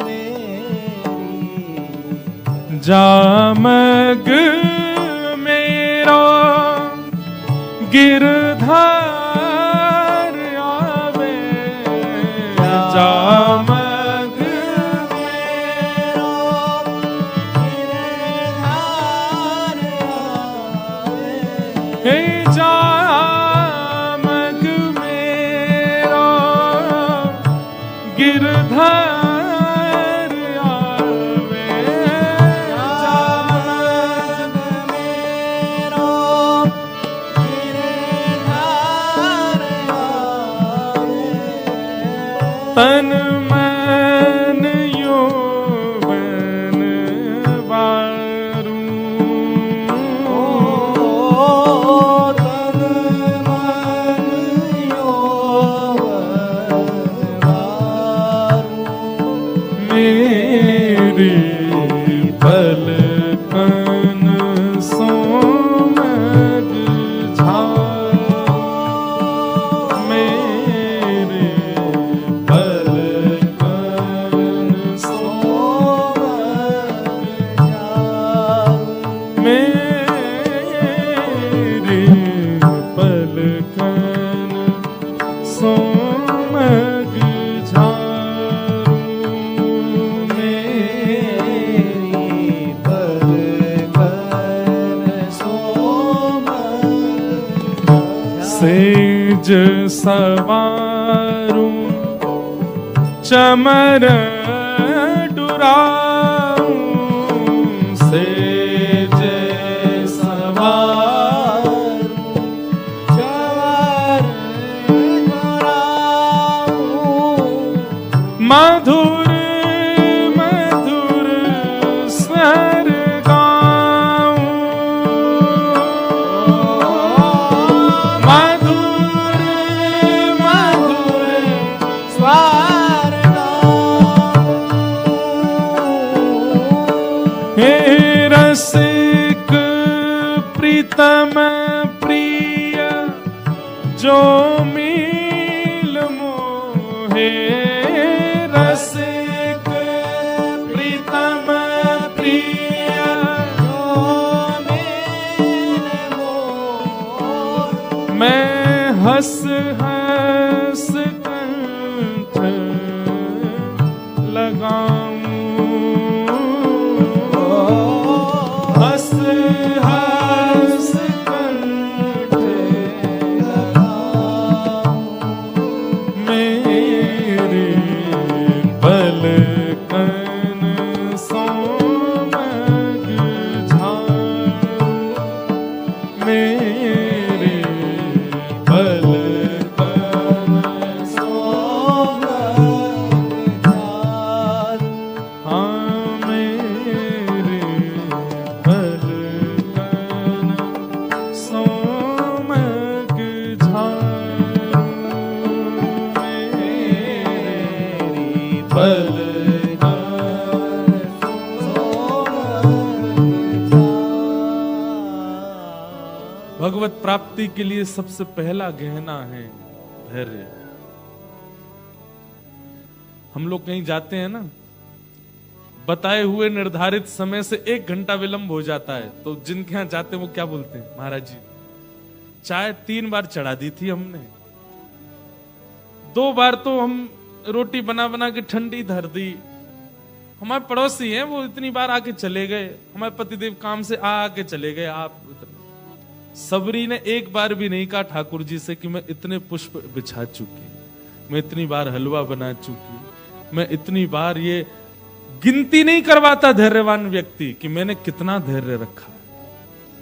मेरी जामग गिरधार आवे जामग मेरो गिरधार तन मन यौवन वारू। तन मन यौवन वारू। मेरी पलकन सोमग झारू। मेरे पलकन सोमग झारू। मेरे पलकन सोमग झारू। मेरी पलकन सोमग झारू। सेज सवारूं चमर डुराऊं। सेज सवारूं चमर डुराऊं। मधुर मधुर स्वर गाऊं। मधुर मधुर स्वर गाऊं। हे रसिक प्रीतम प्रिय जो मिल मोहे। रसिक प्रीतम प्रिय जो मेरे मोह। मैं हंस हंस कंठ लगाऊं। हंस हंस कंठ मेरे पलकन सोमग झारू। मेरे पलकन सोमग झारू। हाँ मेरे पलकन सोमग झारू। मेरे पलकन भगवत प्राप्ति के लिए सबसे पहला गहना है धैर्य। हम लोग कहीं जाते हैं ना, बताए हुए निर्धारित समय से 1 घंटा विलंब हो जाता है, तो जिनके यहां जाते हैं वो क्या बोलते हैं, महाराज जी चाय 3 बार चढ़ा दी थी हमने, 2 बार तो हम रोटी बना बना के ठंडी धर दी। हमारे पड़ोसी हैं, वो इतनी बार आके चले गए, हमारे पतिदेव काम से आके चले गए। आप सबरी ने एक बार भी नहीं कहा ठाकुर जी से कि मैं इतने पुष्प बिछा चुकी, मैं इतनी बार हलवा बना चुकी, मैं इतनी बार, ये गिनती नहीं करवाता धैर्यवान व्यक्ति कि मैंने कितना धैर्य रखा।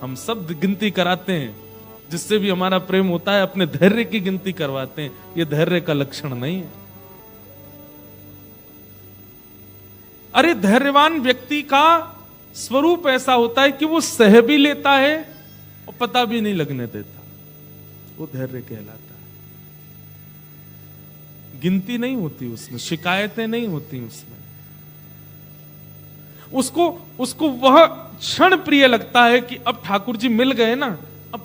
हम सब गिनती कराते हैं, जिससे भी हमारा प्रेम होता है अपने धैर्य की गिनती करवाते हैं। ये धैर्य का लक्षण नहीं है। अरे धैर्यवान व्यक्ति का स्वरूप ऐसा होता है कि वो सह भी लेता है और पता भी नहीं लगने देता, वो धैर्य कहलाता है। गिनती नहीं होती उसमें, शिकायतें नहीं होती उसमें। उसको वह क्षण प्रिय लगता है कि अब ठाकुर जी मिल गए ना, अब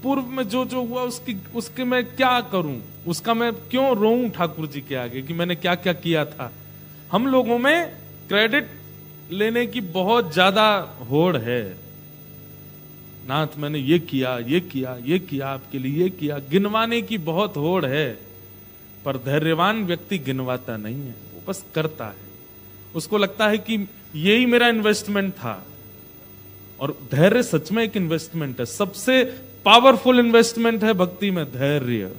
पूर्व में जो जो हुआ उसके मैं क्या करूं, उसका मैं क्यों रोऊं ठाकुर जी के आगे कि मैंने क्या क्या किया था। हम लोगों में क्रेडिट लेने की बहुत ज्यादा होड़ है। नाथ मैंने ये किया, ये किया, ये किया, आपके लिए ये किया, गिनवाने की बहुत होड़ है। पर धैर्यवान व्यक्ति गिनवाता नहीं है, वो बस करता है। उसको लगता है कि यही मेरा इन्वेस्टमेंट था। और धैर्य सच में एक इन्वेस्टमेंट है, सबसे पावरफुल इन्वेस्टमेंट है भक्ति में धैर्य।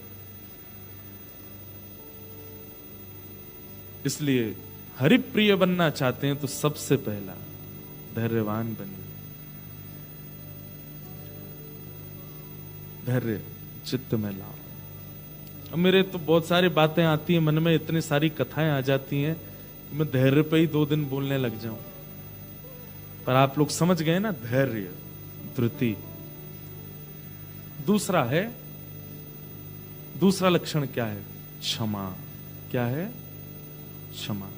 इसलिए हरिप्रिय बनना चाहते हैं तो सबसे पहला धैर्यवान बनिए। धैर्य चित्त में लाओ। अब मेरे तो बहुत सारी बातें आती हैं मन में, इतनी सारी कथाएं आ जाती हैं कि मैं धैर्य पे ही 2 दिन बोलने लग जाऊं। पर आप लोग समझ गए ना, धैर्य धृति। दूसरा लक्षण क्या है? क्षमा। क्या है? क्षमा।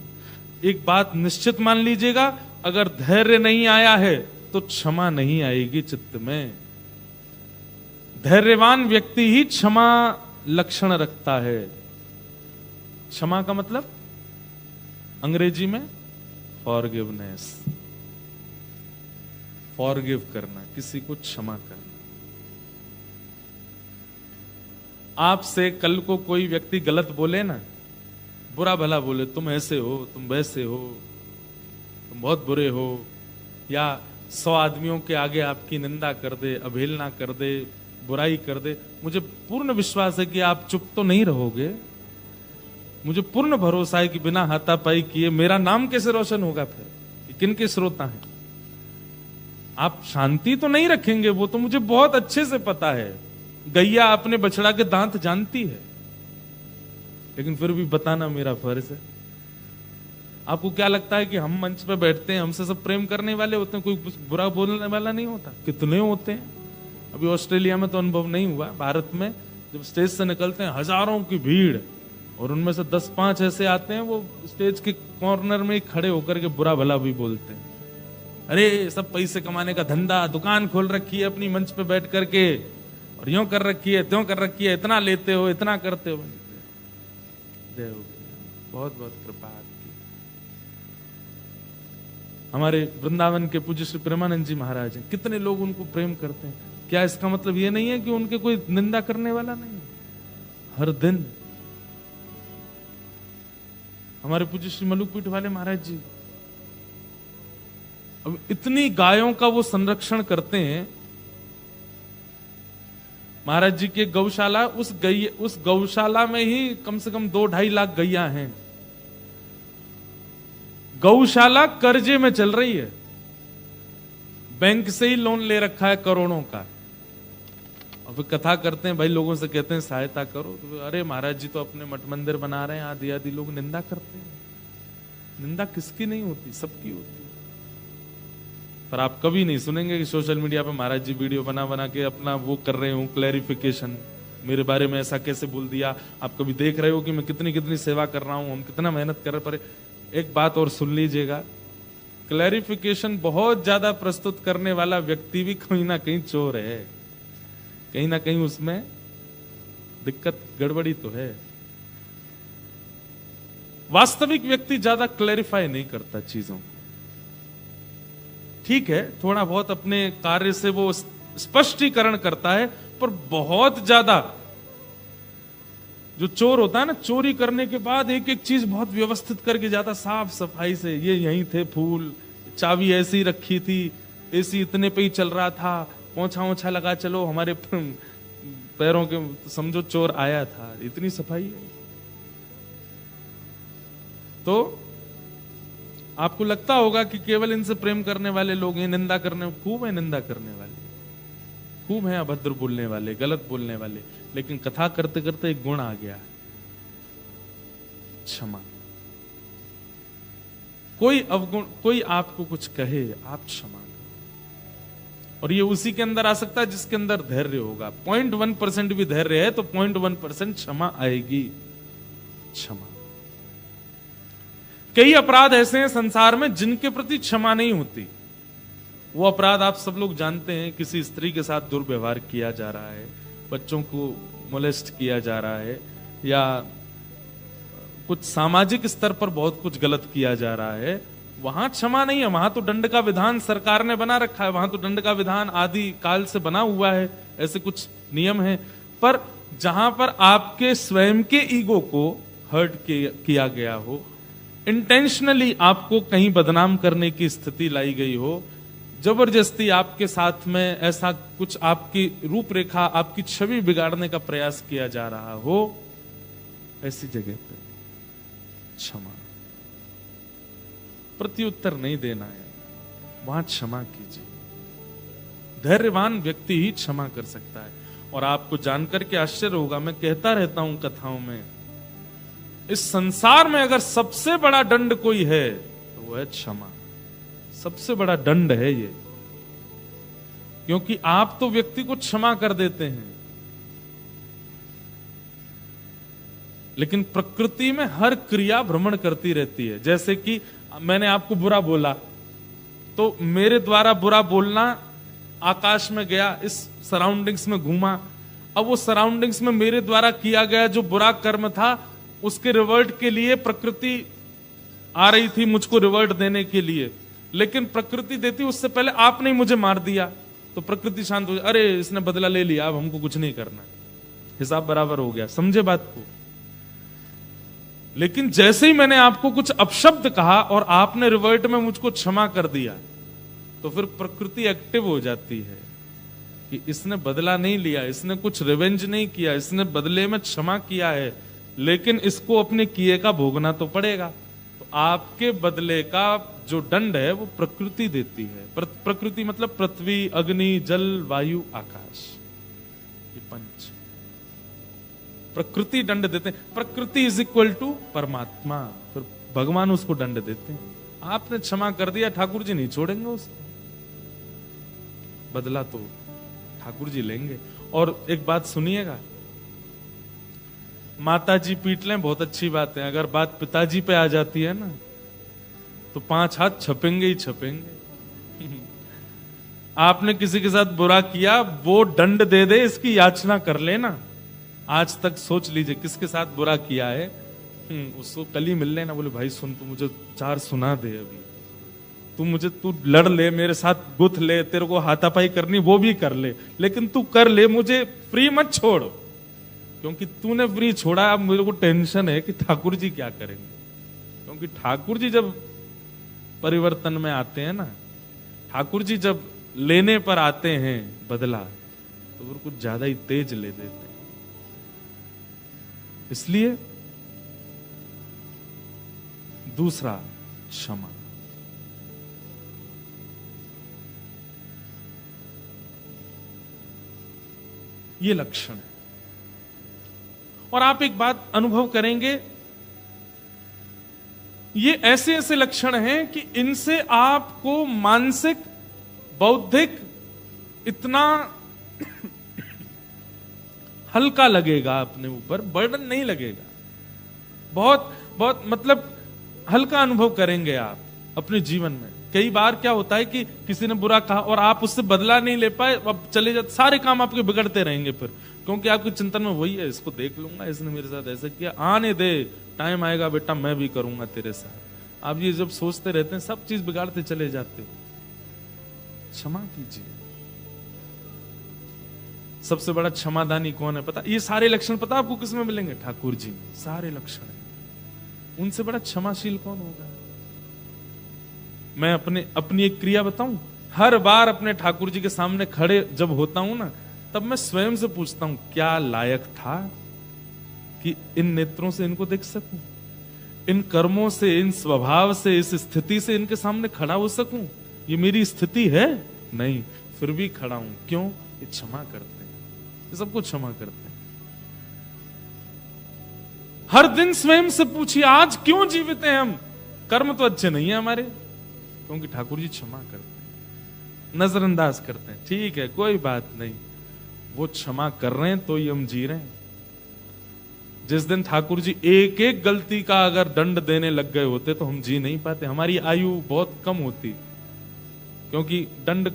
एक बात निश्चित मान लीजिएगा, अगर धैर्य नहीं आया है तो क्षमा नहीं आएगी चित्त में। धैर्यवान व्यक्ति ही क्षमा लक्षण रखता है। क्षमा का मतलब अंग्रेजी में फॉरगिवनेस, फॉरगिव करना, किसी को क्षमा करना। आपसे कल को कोई व्यक्ति गलत बोले ना, बुरा भला बोले, तुम ऐसे हो, तुम वैसे हो, तुम बहुत बुरे हो, या 100 आदमियों के आगे आपकी निंदा कर दे, अवहेलना कर दे, बुराई कर दे, मुझे पूर्ण विश्वास है कि आप चुप तो नहीं रहोगे। मुझे पूर्ण भरोसा है कि बिना हाथापाई किए मेरा नाम कैसे रोशन होगा फिर, किनके श्रोता हैं। आप शांति तो नहीं रखेंगे, वो तो मुझे बहुत अच्छे से पता है। गैया अपने बछड़ा के दांत जानती है, लेकिन फिर भी बताना मेरा फर्ज है। आपको क्या लगता है कि हम मंच पे बैठते हैं, हमसे सब प्रेम करने वाले होते हैं, कोई बुरा बोलने वाला नहीं होता? कितने होते हैं। अभी ऑस्ट्रेलिया में तो अनुभव नहीं हुआ, भारत में जब स्टेज से निकलते हैं हजारों की भीड़, और उनमें से 10-5 ऐसे आते हैं, वो स्टेज के कॉर्नर में खड़े होकर के बुरा भला भी बोलते हैं। अरे सब पैसे कमाने का धंधा, दुकान खोल रखी है अपनी मंच पे बैठ करके, और यूं कर रखी है, त्यों कर रखी है, इतना लेते हो, इतना करते हो। देव बहुत बहुत कृपा आपकी। हमारे वृंदावन के पूज्य श्री प्रेमानंद जी महाराज हैं, कितने लोग उनको प्रेम करते हैं। क्या इसका मतलब ये नहीं है कि उनके कोई निंदा करने वाला नहीं है? हर दिन। हमारे पूज्य श्री मलुकपीठ वाले महाराज जी, अब इतनी गायों का वो संरक्षण करते हैं। महाराज जी के गौशाला, उस गौशाला में ही कम से कम 2-2.5 लाख गैया हैं। गौशाला कर्जे में चल रही है, बैंक से ही लोन ले रखा है करोड़ों का। और फिर कथा करते हैं, भाई लोगों से कहते हैं सहायता करो, तो अरे महाराज जी तो अपने मठ मंदिर बना रहे हैं, आदि आदि लोग निंदा करते हैं। निंदा किसकी नहीं होती, सबकी होती है। पर आप कभी नहीं सुनेंगे कि सोशल मीडिया पे महाराज जी वीडियो बना बना के अपना वो कर रहे हो, क्लैरिफिकेशन, मेरे बारे में ऐसा कैसे बोल दिया। आप कभी देख रहे हो कि मैं कितनी कितनी सेवा कर रहा हूं, हम कितना मेहनत कर रहे। पर एक बात और सुन लीजिएगा, क्लैरिफिकेशन बहुत ज्यादा प्रस्तुत करने वाला व्यक्ति भी कहीं ना कहीं चोर है, कहीं ना कहीं उसमें दिक्कत गड़बड़ी तो है। वास्तविक व्यक्ति ज्यादा क्लैरिफाई नहीं करता चीजों को। ठीक है, थोड़ा बहुत अपने कार्य से वो स्पष्टीकरण करता है, पर बहुत ज्यादा जो चोर होता है ना, चोरी करने के बाद एक एक चीज बहुत व्यवस्थित करके जाता, साफ सफाई से। ये यहीं थे फूल, चाबी ऐसी रखी थी, एसी इतने पे ही चल रहा था, पोंछा ओछा लगा, चलो हमारे पैरों के समझो चोर आया था, इतनी सफाई है। तो आपको लगता होगा कि केवल इनसे प्रेम करने वाले लोग हैं, निंदा करने खूब है, निंदा करने वाले खूब है, अभद्र बोलने वाले, गलत बोलने वाले। लेकिन कथा करते करते एक गुण आ गया, क्षमा। कोई अवगुण, कोई आपको कुछ कहे, आप क्षमा करो। और ये उसी के अंदर आ सकता है जिसके अंदर धैर्य होगा। 0.1% भी धैर्य है तो 0.1% क्षमा आएगी। क्षमा। कई अपराध ऐसे हैं संसार में जिनके प्रति क्षमा नहीं होती। वो अपराध आप सब लोग जानते हैं, किसी स्त्री के साथ दुर्व्यवहार किया जा रहा है, बच्चों को मोलेस्ट किया जा रहा है, या कुछ सामाजिक स्तर पर बहुत कुछ गलत किया जा रहा है, वहां क्षमा नहीं है। वहां तो दंड का विधान सरकार ने बना रखा है, वहां तो दंड का विधान आदि काल से बना हुआ है, ऐसे कुछ नियम है। पर जहां पर आपके स्वयं के ईगो को हर्ट किया गया हो, इंटेंशनली आपको कहीं बदनाम करने की स्थिति लाई गई हो, जबरदस्ती आपके साथ में ऐसा कुछ आपकी रूपरेखा, आपकी छवि बिगाड़ने का प्रयास किया जा रहा हो, ऐसी जगह पर क्षमा। प्रत्युत्तर नहीं देना है, वहां क्षमा कीजिए। धैर्यवान व्यक्ति ही क्षमा कर सकता है। और आपको जानकर के आश्चर्य होगा, मैं कहता रहता हूं कथाओं में, इस संसार में अगर सबसे बड़ा दंड कोई है तो वो है क्षमा। सबसे बड़ा दंड है ये, क्योंकि आप तो व्यक्ति को क्षमा कर देते हैं, लेकिन प्रकृति में हर क्रिया भ्रमण करती रहती है। जैसे कि मैंने आपको बुरा बोला, तो मेरे द्वारा बुरा बोलना आकाश में गया, इस सराउंडिंग्स में घूमा। अब वो सराउंडिंग्स में मेरे द्वारा किया गया जो बुरा कर्म था, उसके रिवर्ट के लिए प्रकृति आ रही थी मुझको रिवर्ट देने के लिए, लेकिन प्रकृति देती उससे पहले आपने ही मुझे मार दिया, तो प्रकृति शांत हो जाए, अरे इसने बदला ले लिया, अब हमको कुछ नहीं करना, हिसाब बराबर हो गया। समझे बात को? लेकिन जैसे ही मैंने आपको कुछ अपशब्द कहा और आपने रिवर्ट में मुझको क्षमा कर दिया, तो फिर प्रकृति एक्टिव हो जाती है कि इसने बदला नहीं लिया, इसने कुछ रिवेंज नहीं किया, इसने बदले में क्षमा किया है, लेकिन इसको अपने किए का भोगना तो पड़ेगा। तो आपके बदले का जो दंड है वो प्रकृति देती है। प्रकृति मतलब पृथ्वी, अग्नि, जल, वायु, आकाश, ये पंच प्रकृति दंड देते हैं। प्रकृति इज इक्वल टू परमात्मा, फिर भगवान उसको दंड देते हैं। आपने क्षमा कर दिया, ठाकुर जी नहीं छोड़ेंगे उसको, बदला तो ठाकुर जी लेंगे। और एक बात सुनिएगा, माता जी पीट लें बहुत अच्छी बात है, अगर बात पिताजी पे आ जाती है ना तो 5 हाथ छपेंगे ही छपेंगे। आपने किसी के साथ बुरा किया, वो दंड दे दे इसकी याचना कर लेना। आज तक सोच लीजिए किसके साथ बुरा किया है, उसको कल ही मिल लेना, बोले भाई सुन, तू मुझे 4 सुना दे, अभी तू लड़ ले मेरे साथ, गुथ ले, तेरे को हाथापाई करनी वो भी कर ले, लेकिन तू कर ले, मुझे फ्री मत छोड़, क्योंकि तूने फ्री छोड़ा, अब मुझे को टेंशन है कि ठाकुर जी क्या करेंगे। क्योंकि ठाकुर जी जब परिवर्तन में आते हैं ना, ठाकुर जी जब लेने पर आते हैं बदला, तो वो कुछ ज्यादा ही तेज ले देते हैं। इसलिए दूसरा, क्षमा। ये लक्षण है। और आप एक बात अनुभव करेंगे, ये ऐसे ऐसे लक्षण हैं कि इनसे आपको मानसिक, बौद्धिक इतना हल्का लगेगा, अपने ऊपर बर्डन नहीं लगेगा, बहुत बहुत मतलब हल्का अनुभव करेंगे आप अपने जीवन में। कई बार क्या होता है कि किसी ने बुरा कहा और आप उससे बदला नहीं ले पाए, अब चले जाते, सारे काम आपके बिगड़ते रहेंगे फिर, क्योंकि आपके चिंतन में वही है, इसको देख लूंगा, इसने मेरे साथ ऐसा किया, आने दे, टाइम आएगा बेटा मैं भी करूंगा तेरे साथ। आप ये जब सोचते रहते हैं, सब चीज बिगाड़ते चले जाते हो। क्षमा कीजिए। सबसे बड़ा क्षमादानी कौन है पता? ये सारे लक्षण पता आपको किसमें मिलेंगे? ठाकुर जी में सारे लक्षण हैं। उनसे बड़ा क्षमाशील कौन होगा? मैं अपनी एक क्रिया बताऊं, हर बार अपने ठाकुर जी के सामने खड़े जब होता हूं ना, तब मैं स्वयं से पूछता हूं, क्या लायक था कि इन नेत्रों से इनको देख सकूं, इन कर्मों से, इन स्वभाव से, इस स्थिति से इनके सामने खड़ा हो सकूं? ये मेरी स्थिति है नहीं, फिर भी खड़ा हूं। क्यों? ये क्षमा करते हैं, ये सबको क्षमा करते हैं। हर दिन स्वयं से पूछिए, आज क्यों जीवित हैं हम? कर्म तो अच्छे नहीं है हमारे, क्योंकि ठाकुर जी क्षमा करते हैं, नजरअंदाज करते हैं। ठीक है, कोई बात नहीं, वो क्षमा कर रहे हैं तो ही हम जी रहे हैं। जिस दिन ठाकुर जी एक एक गलती का अगर दंड देने लग गए होते तो हम जी नहीं पाते, हमारी आयु बहुत कम होती, क्योंकि दंड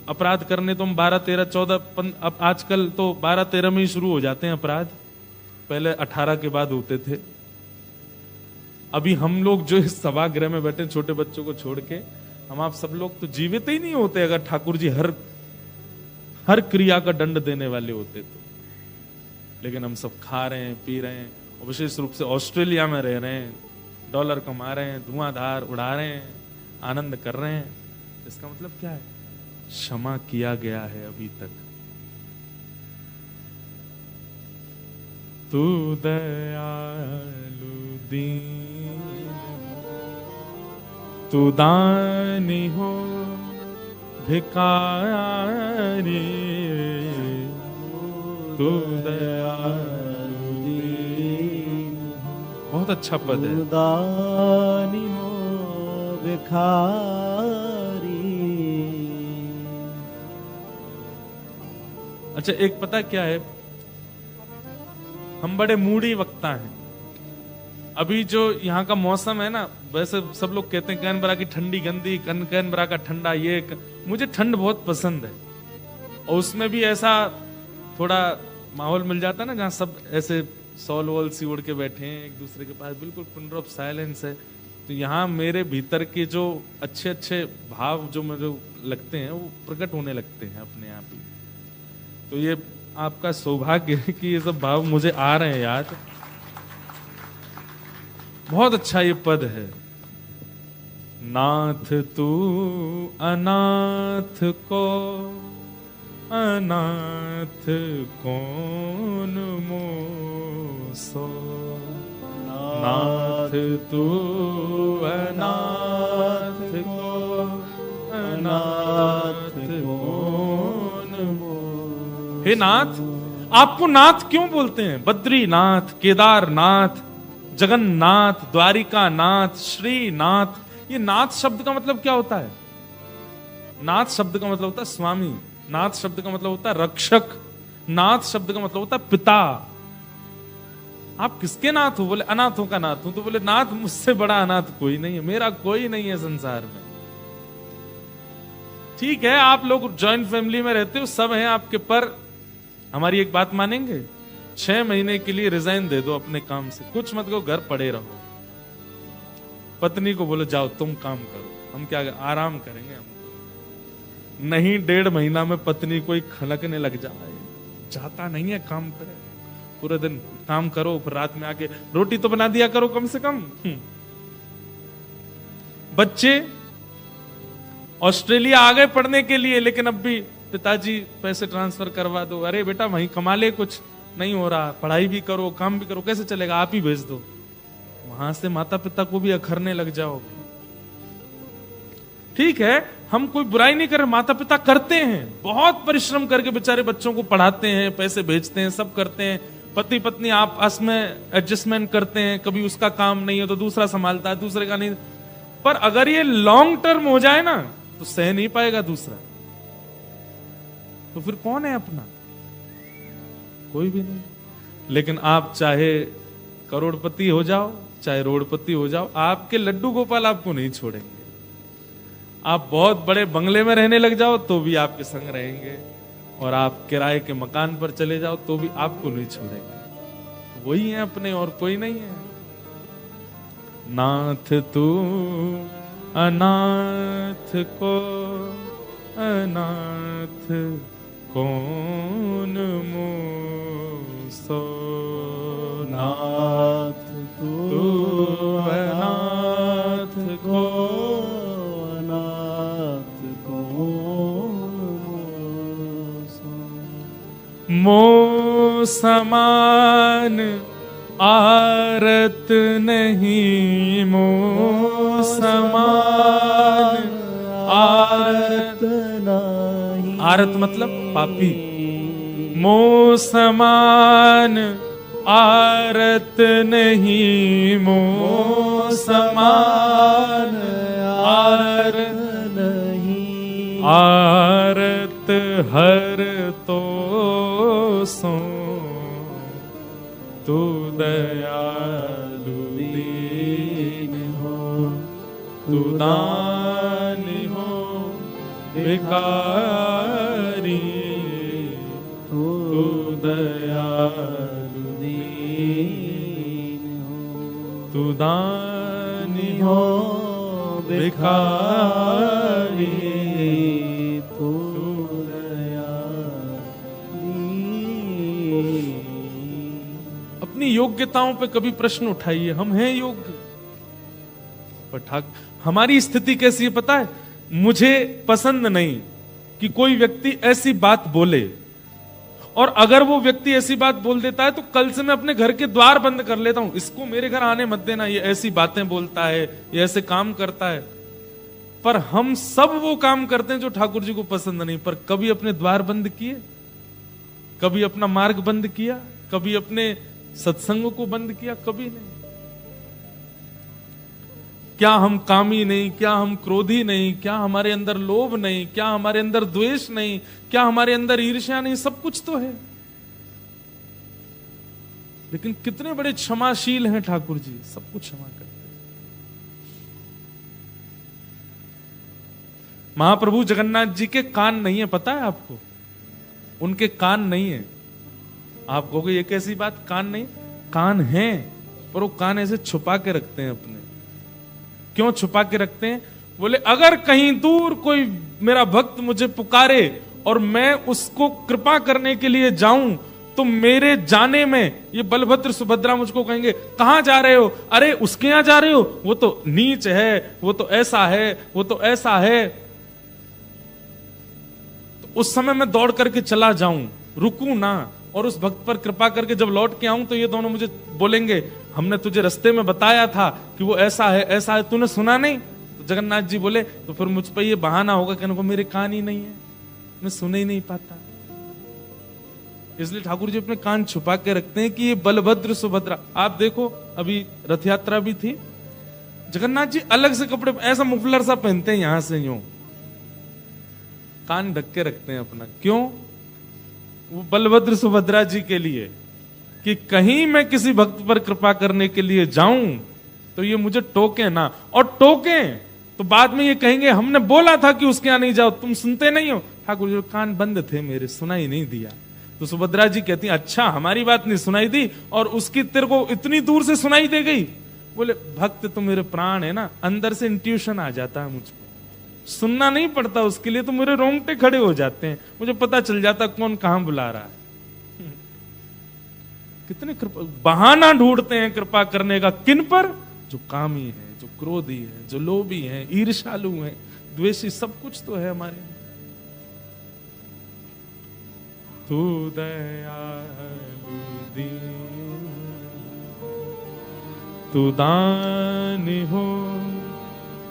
अपराध करने तो हम 12, 13, 14, अब आजकल तो 12, 13 में ही शुरू हो जाते हैं अपराध, पहले 18 के बाद होते थे। अभी हम लोग जो इस सभागृह में बैठे, छोटे बच्चों को छोड़ के, हम आप सब लोग तो जीवित ही नहीं होते अगर ठाकुर जी हर क्रिया का दंड देने वाले होते तो। लेकिन हम सब खा रहे हैं, पी रहे हैं, और विशेष रूप से ऑस्ट्रेलिया में रह रहे हैं, डॉलर कमा रहे हैं, धुआंधार उड़ा रहे हैं, आनंद कर रहे हैं। इसका मतलब क्या है? क्षमा किया गया है अभी तक। तू दयालु दीन, तू दानी हो भिखारी, तू दयालु दीन। बहुत अच्छा पद है। दानी हो भिखारी। अच्छा, एक पता क्या है, हम बड़े मूडी वक्ता हैं। अभी जो यहाँ का मौसम है ना, वैसे सब लोग कहते हैं कैनबरा की ठंडी गंदी, कैनबरा का ठंडा ये। मुझे ठंड बहुत पसंद है, और उसमें भी ऐसा थोड़ा माहौल मिल जाता है ना, जहाँ सब ऐसे सॉल वॉल सी उड़ के बैठे हैं एक दूसरे के पास, बिल्कुल पिन ऑफ साइलेंस है। तो यहाँ मेरे भीतर के जो अच्छे अच्छे भाव जो मुझे लगते हैं वो प्रकट होने लगते हैं अपने आप ही। तो ये आपका सौभाग्य है कि ये सब भाव मुझे आ रहे हैं याद। बहुत अच्छा ये पद है। नाथ तू अनाथ को अनाथ कौन मोसो। नाथ तू अनाथ को अनाथ कौन मोसो। हे नाथ, आपको नाथ क्यों बोलते हैं? बद्रीनाथ, केदारनाथ, जगन्नाथ, द्वारिका नाथ, श्रीनाथ। ये नाथ शब्द का मतलब क्या होता है? नाथ शब्द का मतलब होता है स्वामी। नाथ शब्द का मतलब होता है रक्षक। नाथ शब्द का मतलब होता है पिता। आप किसके नाथ हो? बोले अनाथों का नाथ हूं। तो बोले नाथ, मुझसे बड़ा अनाथ कोई नहीं है, मेरा कोई नहीं है संसार में। ठीक है, आप लोग जॉइंट फैमिली में रहते हो, सब हैं आपके, पर हमारी एक बात मानेंगे? 6 महीने के लिए रिजाइन दे दो अपने काम से, कुछ मत करो, घर पड़े रहो। पत्नी को बोलो जाओ तुम काम करो, हम क्या आराम करेंगे हम। नहीं, 1.5 महीना में पत्नी कोई खलकने लग जाए, जाता नहीं है काम पे। पूरे दिन काम करो, फिर रात में आके रोटी तो बना दिया करो कम से कम। बच्चे ऑस्ट्रेलिया आ गए पढ़ने के लिए, लेकिन अब भी पिताजी पैसे ट्रांसफर करवा दो। अरे बेटा वहीं कमा ले, कुछ नहीं हो रहा, पढ़ाई भी करो काम भी करो, कैसे चलेगा? आप ही भेज दो। वहां से माता पिता को भी अखरने लग जाओगे। ठीक है, हम कोई बुराई नहीं कर रहे, माता पिता करते हैं, बहुत परिश्रम करके बेचारे बच्चों को पढ़ाते हैं, पैसे भेजते हैं, सब करते हैं। पति पत्नी आपस में एडजस्टमेंट करते हैं, कभी उसका काम नहीं है तो दूसरा संभालता है, दूसरे का नहीं। पर अगर ये लॉन्ग टर्म हो जाए ना, तो सह नहीं पाएगा दूसरा, तो फिर कौन है अपना? कोई भी नहीं। लेकिन आप चाहे करोड़पति हो जाओ, चाहे रोडपति हो जाओ, आपके लड्डू गोपाल आपको नहीं छोड़ेंगे। आप बहुत बड़े बंगले में रहने लग जाओ तो भी आपके संग रहेंगे, और आप किराए के मकान पर चले जाओ तो भी आपको नहीं छोड़ेंगे। वही है अपने, और कोई नहीं है। नाथ तू अनाथ को अनाथ कौन मोसो। नाथ तू अनाथ को अनाथ कौन मोसो। मो समान आरत नहीं, मो समान आरत नहीं। आरत मतलब पापी। मो समान आरत नहीं, मो समान आरत नहीं। आरत हर तो सो तू दयालु दीन हो, तू दानी हो भिखारी, तू दयालु दीन हो, तू दानी हो भिखारी, तू अपनी योग्यताओं पे कभी प्रश्न उठाइए। हम हैं योग्य, पर हमारी स्थिति कैसी है पता है? मुझे पसंद नहीं कि कोई व्यक्ति ऐसी बात बोले, और अगर वो व्यक्ति ऐसी बात बोल देता है तो कल से मैं अपने घर के द्वार बंद कर लेता हूं। इसको मेरे घर आने मत देना, ये ऐसी बातें बोलता है, ये ऐसे काम करता है। पर हम सब वो काम करते हैं जो ठाकुर जी को पसंद नहीं, पर कभी अपने द्वार बंद किए? कभी अपना मार्ग बंद किया, कभी अपने सत्संगों को बंद किया? कभी नहीं। क्या हम कामी नहीं, क्या हम क्रोधी नहीं, क्या हमारे अंदर लोभ नहीं, क्या हमारे अंदर द्वेष नहीं, क्या हमारे अंदर ईर्ष्या नहीं? सब कुछ तो है। लेकिन कितने बड़े क्षमाशील हैं ठाकुर जी, सब कुछ क्षमा करते हैं। महाप्रभु जगन्नाथ जी के कान नहीं है, पता है आपको? उनके कान नहीं है। आप कहोगे ये कैसी बात, कान नहीं? कान हैं, पर वो कान ऐसे छुपा के रखते हैं अपने। क्यों छुपा के रखते हैं? बोले अगर कहीं दूर कोई मेरा भक्त मुझे पुकारे और मैं उसको कृपा करने के लिए जाऊं, तो मेरे जाने में ये बलभद्र सुभद्रा मुझको कहेंगे कहां जा रहे हो? अरे उसके यहां जा रहे हो, वो तो नीच है, वो तो ऐसा है, वो तो ऐसा है। तो उस समय मैं दौड़ करके चला जाऊं, रुकूं ना, और उस भक्त पर कृपा करके जब लौट के आऊं तो ये दोनों मुझे बोलेंगे हमने तुझे रास्ते में बताया था कि वो ऐसा है, ऐसा है, तूने सुना नहीं? तो जगन्नाथ जी बोले तो फिर मुझ पर ये बहाना होगा कहने को मेरे कान ही नहीं है, मैं सुन ही नहीं पाता। इसलिए ठाकुर जी अपने कान छुपा के रखते हैं कि ये बलभद्र सुभद्रा। आप देखो अभी रथ यात्रा भी थी, जगन्नाथ जी अलग से कपड़े ऐसा मुफलर सा पहनते हैं, यहां से यूं कान ढक के रखते हैं अपना। क्यों? वो बलभद्र सुभद्रा जी के लिए, कि कहीं मैं किसी भक्त पर कृपा करने के लिए जाऊं तो ये मुझे टोके ना, और टोके तो बाद में ये कहेंगे हमने बोला था कि उसके यहां नहीं जाओ, तुम सुनते नहीं हो। ठाकुर जी कान बंद थे मेरे, सुनाई नहीं दिया। तो सुभद्रा जी कहती अच्छा हमारी बात नहीं सुनाई दी और उसकी तेरे को इतनी दूर से सुनाई दे गई? बोले भक्त तो मेरे प्राण है ना, अंदर से इंट्यूशन आ जाता है मुझको, सुनना नहीं पड़ता उसके लिए, तो मेरे रोंगटे खड़े हो जाते हैं, मुझे पता चल जाता कौन कहां बुला रहा है। कितने कृपा बहाना ढूंढते हैं कृपा करने का, किन पर? जो कामी है, जो क्रोधी है, जो लोभी है, ईर्ष्यालु है, द्वेषी, सब कुछ तो है हमारे। तू दयालु दीन, तू दानी हो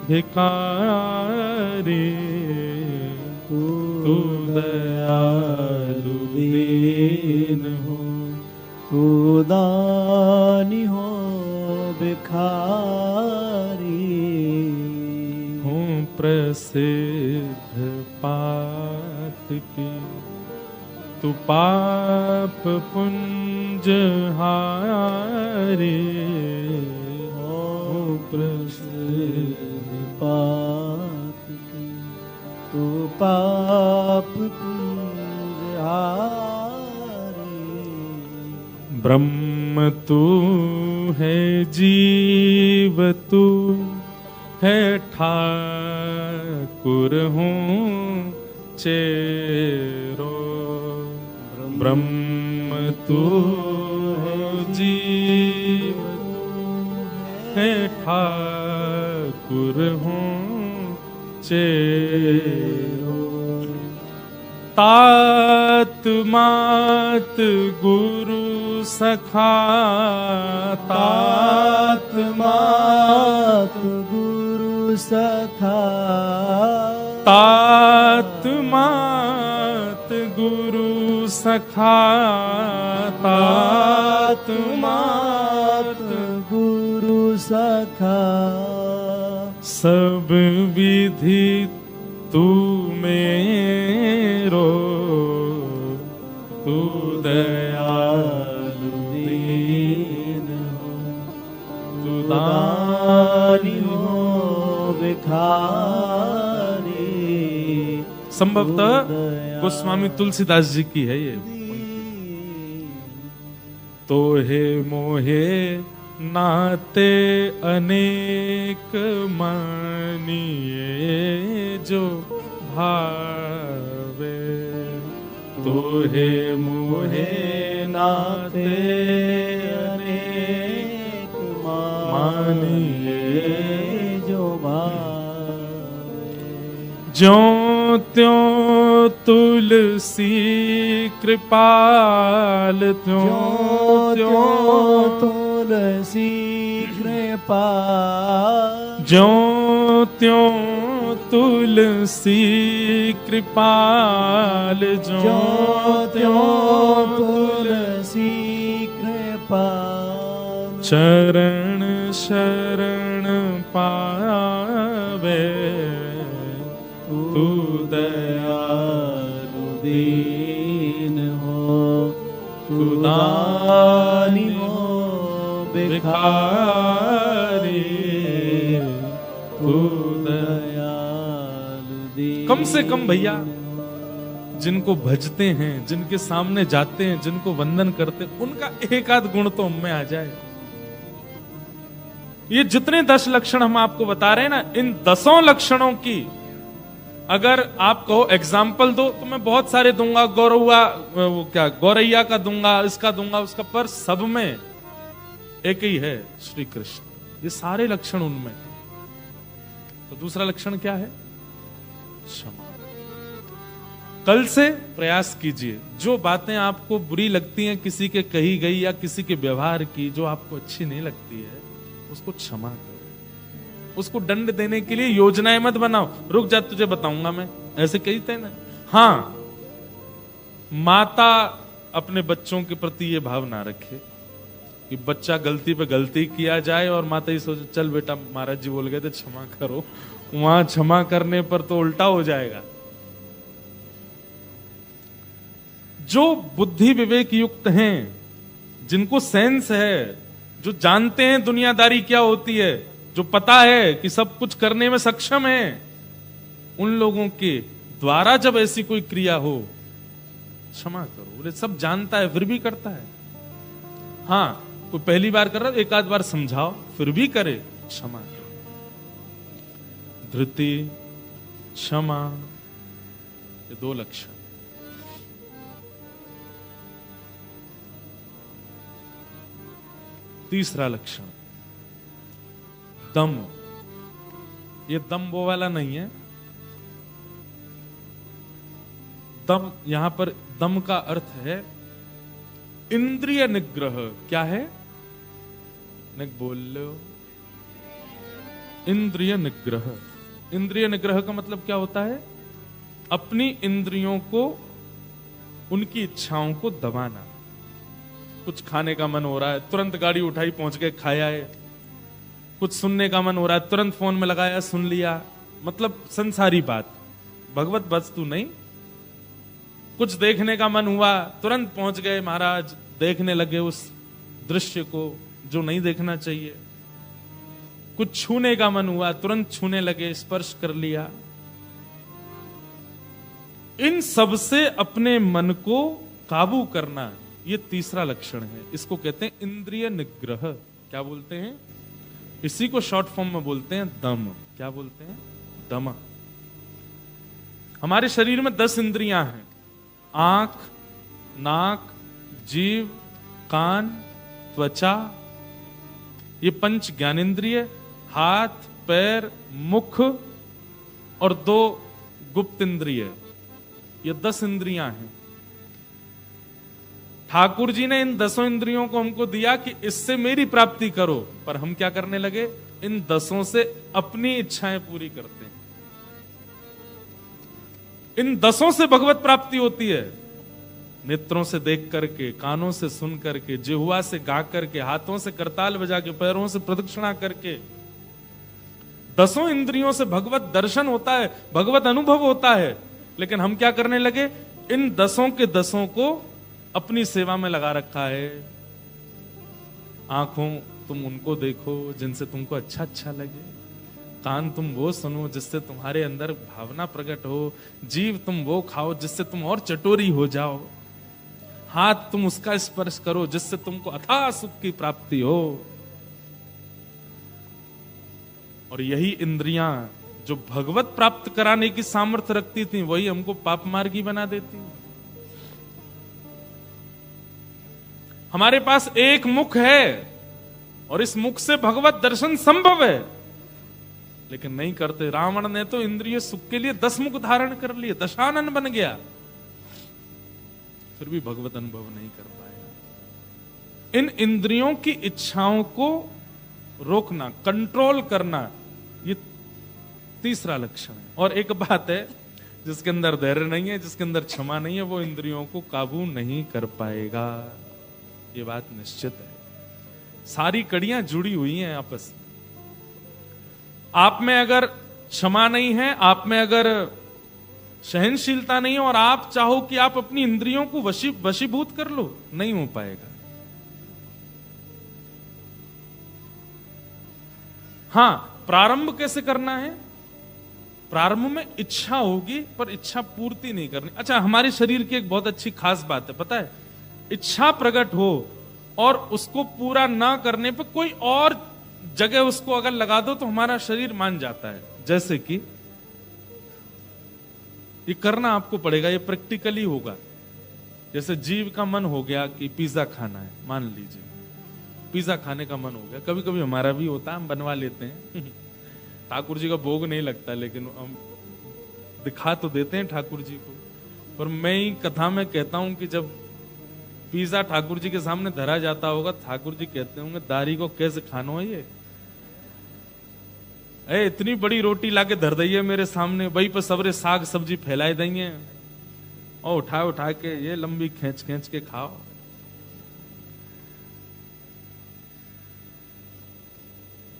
भिखारी, तू दयालु दीन हो, तू दानी हो भिखारी, हूँ प्रसिद्ध पात की, तू पाप पुंज हारी, हो प्रसिद्ध पाप की, तू पाप पुंज हारी। ब्रह्म तू है, जीव तू है, ठाकुर हूँ चेरो। ब्रह्म तू है, जीव है, ठाकुर हूँ चेरो। तात मात गुरु सखा, तात मात गुरु सखा, तात मात गुरु सखा, तात मात गुरु सखा। सब विधि तू मेरो, तू दयालु दीन हो, तू दानी हो भिखारी। संभवतः गोस्वामी तुलसीदास जी की है ये। तो हे मोहे नाते अनेक मानिए जो भावे, तो हे मोहे नाते अनेक मानिए जो भावे। ज्यों त्यों तुलसी कृपाल, त्यों त्यों तुलसी कृपाल। ज्यों त्यों तुलसी कृपाल जो त्यों तुलसी कृपाल चरण शरण पावे तू दयालु दीन हो तू दानी हो भिखारी तू दयालु दीन कम से कम भैया जिनको भजते हैं, जिनके सामने जाते हैं, जिनको वंदन करते हैं, उनका एक आध गुण तो हम में आ जाए। ये जितने 10 लक्षण हम आपको बता रहे हैं ना, इन 10 लक्षणों की अगर आप कहो एग्जाम्पल दो तो मैं बहुत सारे दूंगा, गौरैया का दूंगा, इसका दूंगा, उसका, पर सब में एक ही है, श्री कृष्ण। ये सारे लक्षण उनमें। तो दूसरा लक्षण क्या है? क्षमा। कल से प्रयास कीजिए, जो बातें आपको बुरी लगती हैं किसी के कही गई या किसी के व्यवहार की, जो आपको अच्छी नहीं लगती है, उसको क्षमा करो। उसको दंड देने के लिए योजनाएं मत बनाओ, रुक जा तुझे बताऊंगा मैं, ऐसे कहते हैं ना। हाँ, माता अपने बच्चों के प्रति ये भाव ना रखे कि बच्चा गलती पे गलती किया जाए और माता ही सोचे चल बेटा महाराज जी बोल गए थे क्षमा करो, वहां क्षमा करने पर तो उल्टा हो जाएगा। जो बुद्धि विवेक युक्त हैं, जिनको सेंस है, जो जानते हैं दुनियादारी क्या होती है, जो पता है कि सब कुछ करने में सक्षम है, उन लोगों के द्वारा जब ऐसी कोई क्रिया हो, क्षमा करो। बोले सब जानता है फिर भी करता है। हाँ, कोई पहली बार कर रहा है, एक आध बार समझाओ, फिर भी करे, क्षमा करो। धृति, क्षमा, ये 2 लक्षण। तीसरा लक्षण दम। ये दम वो वाला नहीं है। दम, यहां पर दम का अर्थ है इंद्रिय निग्रह। क्या है? बोल लो। इंद्रिय निग्रह। इंद्रिय निग्रह का मतलब क्या होता है? अपनी इंद्रियों को, उनकी इच्छाओं को दबाना। कुछ खाने का मन हो रहा है, तुरंत गाड़ी उठाई पहुंच गए खाया है। कुछ सुनने का मन हो रहा है, तुरंत फोन में लगाया सुन लिया, मतलब संसारी बात, भगवत वस्तु नहीं। कुछ देखने का मन हुआ, तुरंत पहुंच गए महाराज, देखने लगे उस दृश्य को जो नहीं देखना चाहिए। कुछ छूने का मन हुआ, तुरंत छूने लगे, स्पर्श कर लिया। इन सब से अपने मन को काबू करना, ये तीसरा लक्षण है। इसको कहते हैं इंद्रिय निग्रह। क्या बोलते हैं? इसी को शॉर्ट फॉर्म में बोलते हैं दम। क्या बोलते हैं? दम। हमारे शरीर में 10 इंद्रियां हैं। आंख, नाक, जीव, कान, त्वचा, ये 5 ज्ञानेंद्रिय, हाथ, पैर, मुख और 2 गुप्त इंद्रिय, ये 10 इंद्रियां हैं। ठाकुर जी ने इन 10 इंद्रियों को हमको दिया कि इससे मेरी प्राप्ति करो, पर हम क्या करने लगे? इन 10 से अपनी इच्छाएं पूरी करते हैं। इन 10 से भगवत प्राप्ति होती है। नेत्रों से देख करके, कानों से सुन करके, जिह्वा से गा करके, हाथों से करताल बजा के, पैरों से प्रदक्षिणा करके। 10 इंद्रियों से भगवत दर्शन होता है, भगवत अनुभव होता है। लेकिन हम क्या करने लगे? इन 10 के 10 को अपनी सेवा में लगा रखा है। आंखों तुम उनको देखो जिनसे तुमको अच्छा लगे, कान तुम वो सुनो जिससे तुम्हारे अंदर भावना प्रकट हो, जीव तुम वो खाओ जिससे तुम और चटोरी हो जाओ, हाथ तुम उसका स्पर्श करो जिससे तुमको अथाह सुख की प्राप्ति हो। और यही इंद्रियां जो भगवत प्राप्त कराने की सामर्थ्य रखती थी, वही हमको पाप मार्गी बना देती। हमारे पास एक मुख है और इस मुख से भगवत दर्शन संभव है, लेकिन नहीं करते। रावण ने तो इंद्रिय सुख के लिए 10 मुख धारण कर लिए, दशानन बन गया, फिर भी भगवत अनुभव नहीं कर पाया। इन इंद्रियों की इच्छाओं को रोकना, कंट्रोल करना, ये तीसरा लक्षण है। और एक बात है, जिसके अंदर धैर्य नहीं है, जिसके अंदर क्षमा नहीं है, वो इंद्रियों को काबू नहीं कर पाएगा। ये बात निश्चित है। सारी कड़ियां जुड़ी हुई हैं आपस में। आप में अगर क्षमा नहीं है, आप में अगर सहनशीलता नहीं है, और आप चाहो कि आप अपनी इंद्रियों को वशीभूत कर लो, नहीं हो पाएगा। हां, प्रारंभ कैसे करना है? प्रारंभ में इच्छा होगी, पर इच्छा पूर्ति नहीं करनी। अच्छा, हमारे शरीर की एक बहुत अच्छी खास बात है, पता है? इच्छा प्रकट हो और उसको पूरा ना करने पे कोई और जगह उसको अगर लगा दो तो हमारा शरीर मान जाता है। जैसे कि ये करना आपको पड़ेगा, ये प्रैक्टिकली होगा। जैसे जीव का मन हो गया कि पिज्जा खाना है, मान लीजिए पिज्जा खाने का मन हो गया। कभी कभी हमारा भी होता है, हम बनवा लेते हैं। ठाकुर जी का भोग नहीं लगता, लेकिन हम दिखा तो देते हैं ठाकुर जी को। पर मैं ही कथा में कहता हूं कि जब पिज्जा ठाकुर जी के सामने धरा जाता होगा, ठाकुर जी कहते होंगे, दारी को कैसे खानो है ये? इतनी बड़ी रोटी लाके धर दइए मेरे सामने, वही पर सबरे साग सब्जी फैलाए देंगे और उठा उठा के ये लंबी खींच खींच के खाओ।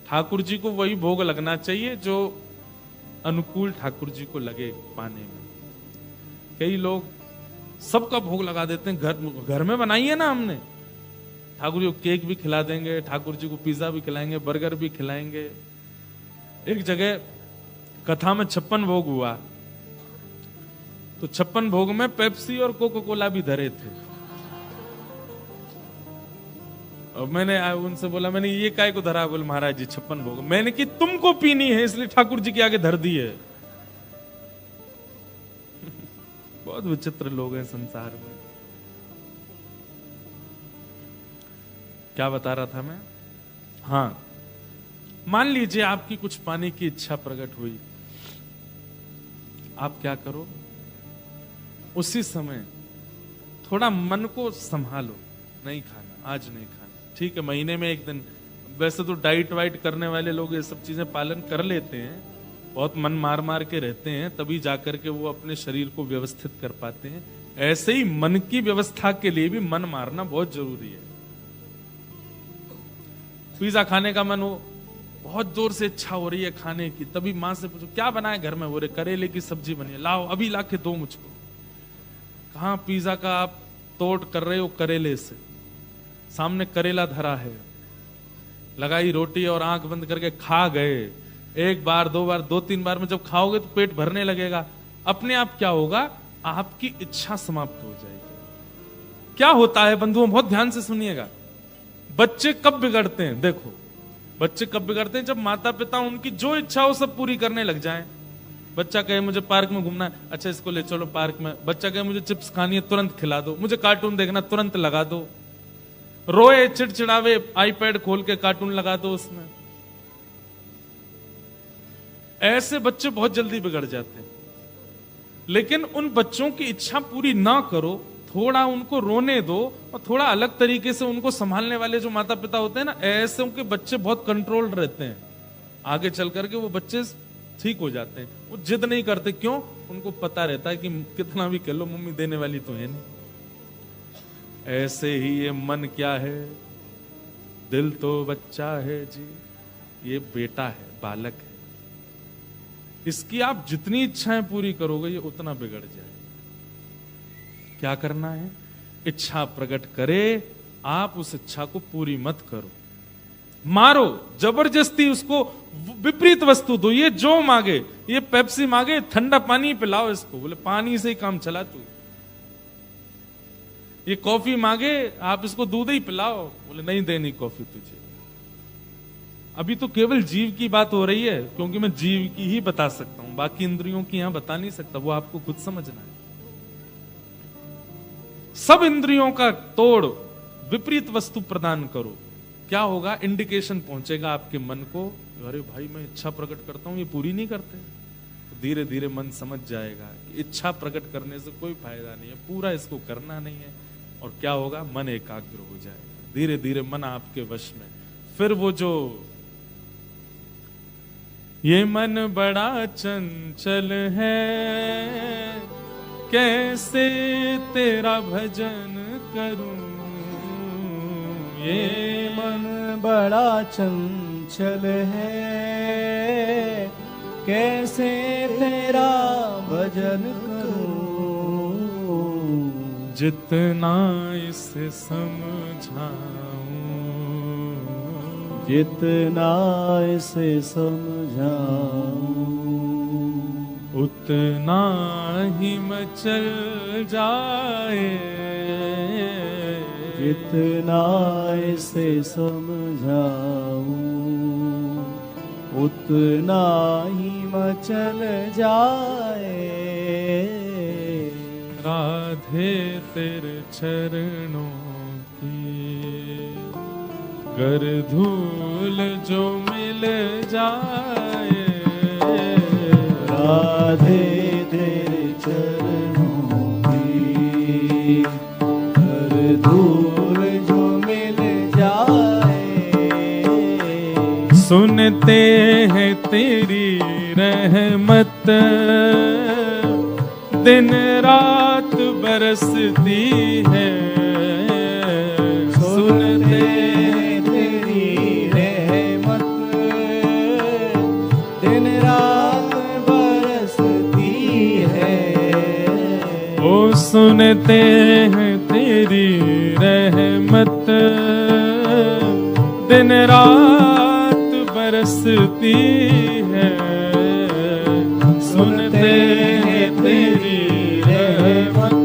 ठाकुर जी को वही भोग लगना चाहिए जो अनुकूल ठाकुर जी को लगे पाने में। कई लोग सबका भोग लगा देते हैं। घर में बनाइए ना, हमने ठाकुर जी को केक भी खिला देंगे, ठाकुर जी को पिज्जा भी खिलाएंगे, बर्गर भी खिलाएंगे। एक जगह कथा में 56 भोग हुआ, तो 56 भोग में पेप्सी और कोका कोला भी धरे थे। और मैंने उनसे बोला, मैंने ये काय को धरा? बोले महाराज जी 56 भोग। मैंने कि तुमको पीनी है इसलिए ठाकुर जी के आगे धर दी है। बहुत विचित्र लोग हैं संसार में। क्या बता रहा था मैं? हाँ, मान लीजिए आपकी कुछ पाने की इच्छा प्रकट हुई, आप क्या करो? उसी समय थोड़ा मन को संभालो, नहीं खाना, आज नहीं खाना, ठीक है, महीने में एक दिन। वैसे तो डाइट वाइट करने वाले लोग ये सब चीजें पालन कर लेते हैं, बहुत मन मार मार के रहते हैं, तभी जाकर के वो अपने शरीर को व्यवस्थित कर पाते हैं। ऐसे ही मन की व्यवस्था के लिए भी मन मारना बहुत जरूरी है। पिज्जा खाने का मन हो, बहुत जोर से इच्छा हो रही है खाने की, तभी माँ से पूछो क्या बना है घर में? बोले करेले की सब्जी बनी है, लाओ अभी ला के दो मुझको। कहाँ पिज्जा का आप तोड़ कर रहे हो? करेले से। सामने करेला धरा है, लगाई रोटी और आंख बंद करके खा गए। एक बार, दो बार, दो तीन बार में जब खाओगे तो पेट भरने लगेगा। अपने आप क्या होगा? आपकी इच्छा समाप्त हो जाएगी। क्या होता है बंधुओं, बहुत ध्यान से सुनिएगा। बच्चे कब बिगड़ते हैं? देखो, बच्चे कब बिगड़ते हैं? जब माता पिता उनकी जो इच्छा हो सब पूरी करने लग जाएं। बच्चा कहे मुझे पार्क में घूमना है, अच्छा इसको ले चलो पार्क में। बच्चा कहे मुझे चिप्स खानी है, तुरंत खिला दो। मुझे कार्टून देखना, तुरंत लगा दो। रोए चिड़चिड़ावे, आईपैड खोल के कार्टून लगा दो उसमें। ऐसे बच्चे बहुत जल्दी बिगड़ जाते हैं। लेकिन उन बच्चों की इच्छा पूरी ना करो, थोड़ा उनको रोने दो और थोड़ा अलग तरीके से उनको संभालने वाले जो माता पिता होते हैं ना, ऐसे उनके बच्चे बहुत कंट्रोल रहते हैं। आगे चल करके वो बच्चे ठीक हो जाते हैं। वो जिद नहीं करते, क्यों? उनको पता रहता है कि कितना भी कर लो मम्मी देने वाली तो है नहीं। ऐसे ही ये मन क्या है? दिल तो बच्चा है जी, ये बेटा है, बालक है। इसकी आप जितनी इच्छाएं पूरी करोगे ये उतना बिगड़ जाए। क्या करना है? इच्छा प्रकट करे, आप उस इच्छा को पूरी मत करो, मारो जबरदस्ती उसको विपरीत वस्तु दो। ये जो मांगे, ये पेप्सी मांगे, ठंडा पानी पिलाओ इसको, बोले पानी से ही काम चला तू। ये कॉफी मांगे, आप इसको दूध ही पिलाओ, बोले नहीं देनी कॉफी तुझे। अभी तो केवल जीव की बात हो रही है, क्योंकि मैं जीव की ही बता सकता हूं, बाकी इंद्रियों की यहां बता नहीं सकता, वो आपको खुद समझना है। सब इंद्रियों का तोड़, विपरीत वस्तु प्रदान करो, क्या होगा? इंडिकेशन पहुंचेगा आपके मन को, अरे भाई मैं इच्छा प्रकट करता हूं, ये पूरी नहीं करते। तो धीरे धीरे मन समझ जाएगा कि इच्छा प्रकट करने से कोई फायदा नहीं है, पूरा इसको करना नहीं है। और क्या होगा? मन एकाग्र हो जाएगा, धीरे धीरे मन आपके वश में। फिर वो जो ये मन बड़ा चंचल है, कैसे तेरा भजन करूं। ये मन बड़ा चंचल है, कैसे तेरा भजन करूं। जितना इसे समझाऊं, जितना इसे समझाऊं, उतना ही मचल जाए। जितना इसे समझाऊं, उतना ही मचल जाए। राधे तेरे चरणों की गर धूल जो मिल जाए। राधे तेरे चरणों की गर धूल जो मिल जाए। सुनते हैं तेरी रहमत, दिन रात बरसती है। सुनते तेरी रहमत, दिन रात बरसती है। ओ सुनते हैं तेरी रहमत, दिन रात बरसती है। सुनते हैं तेरी रहमत,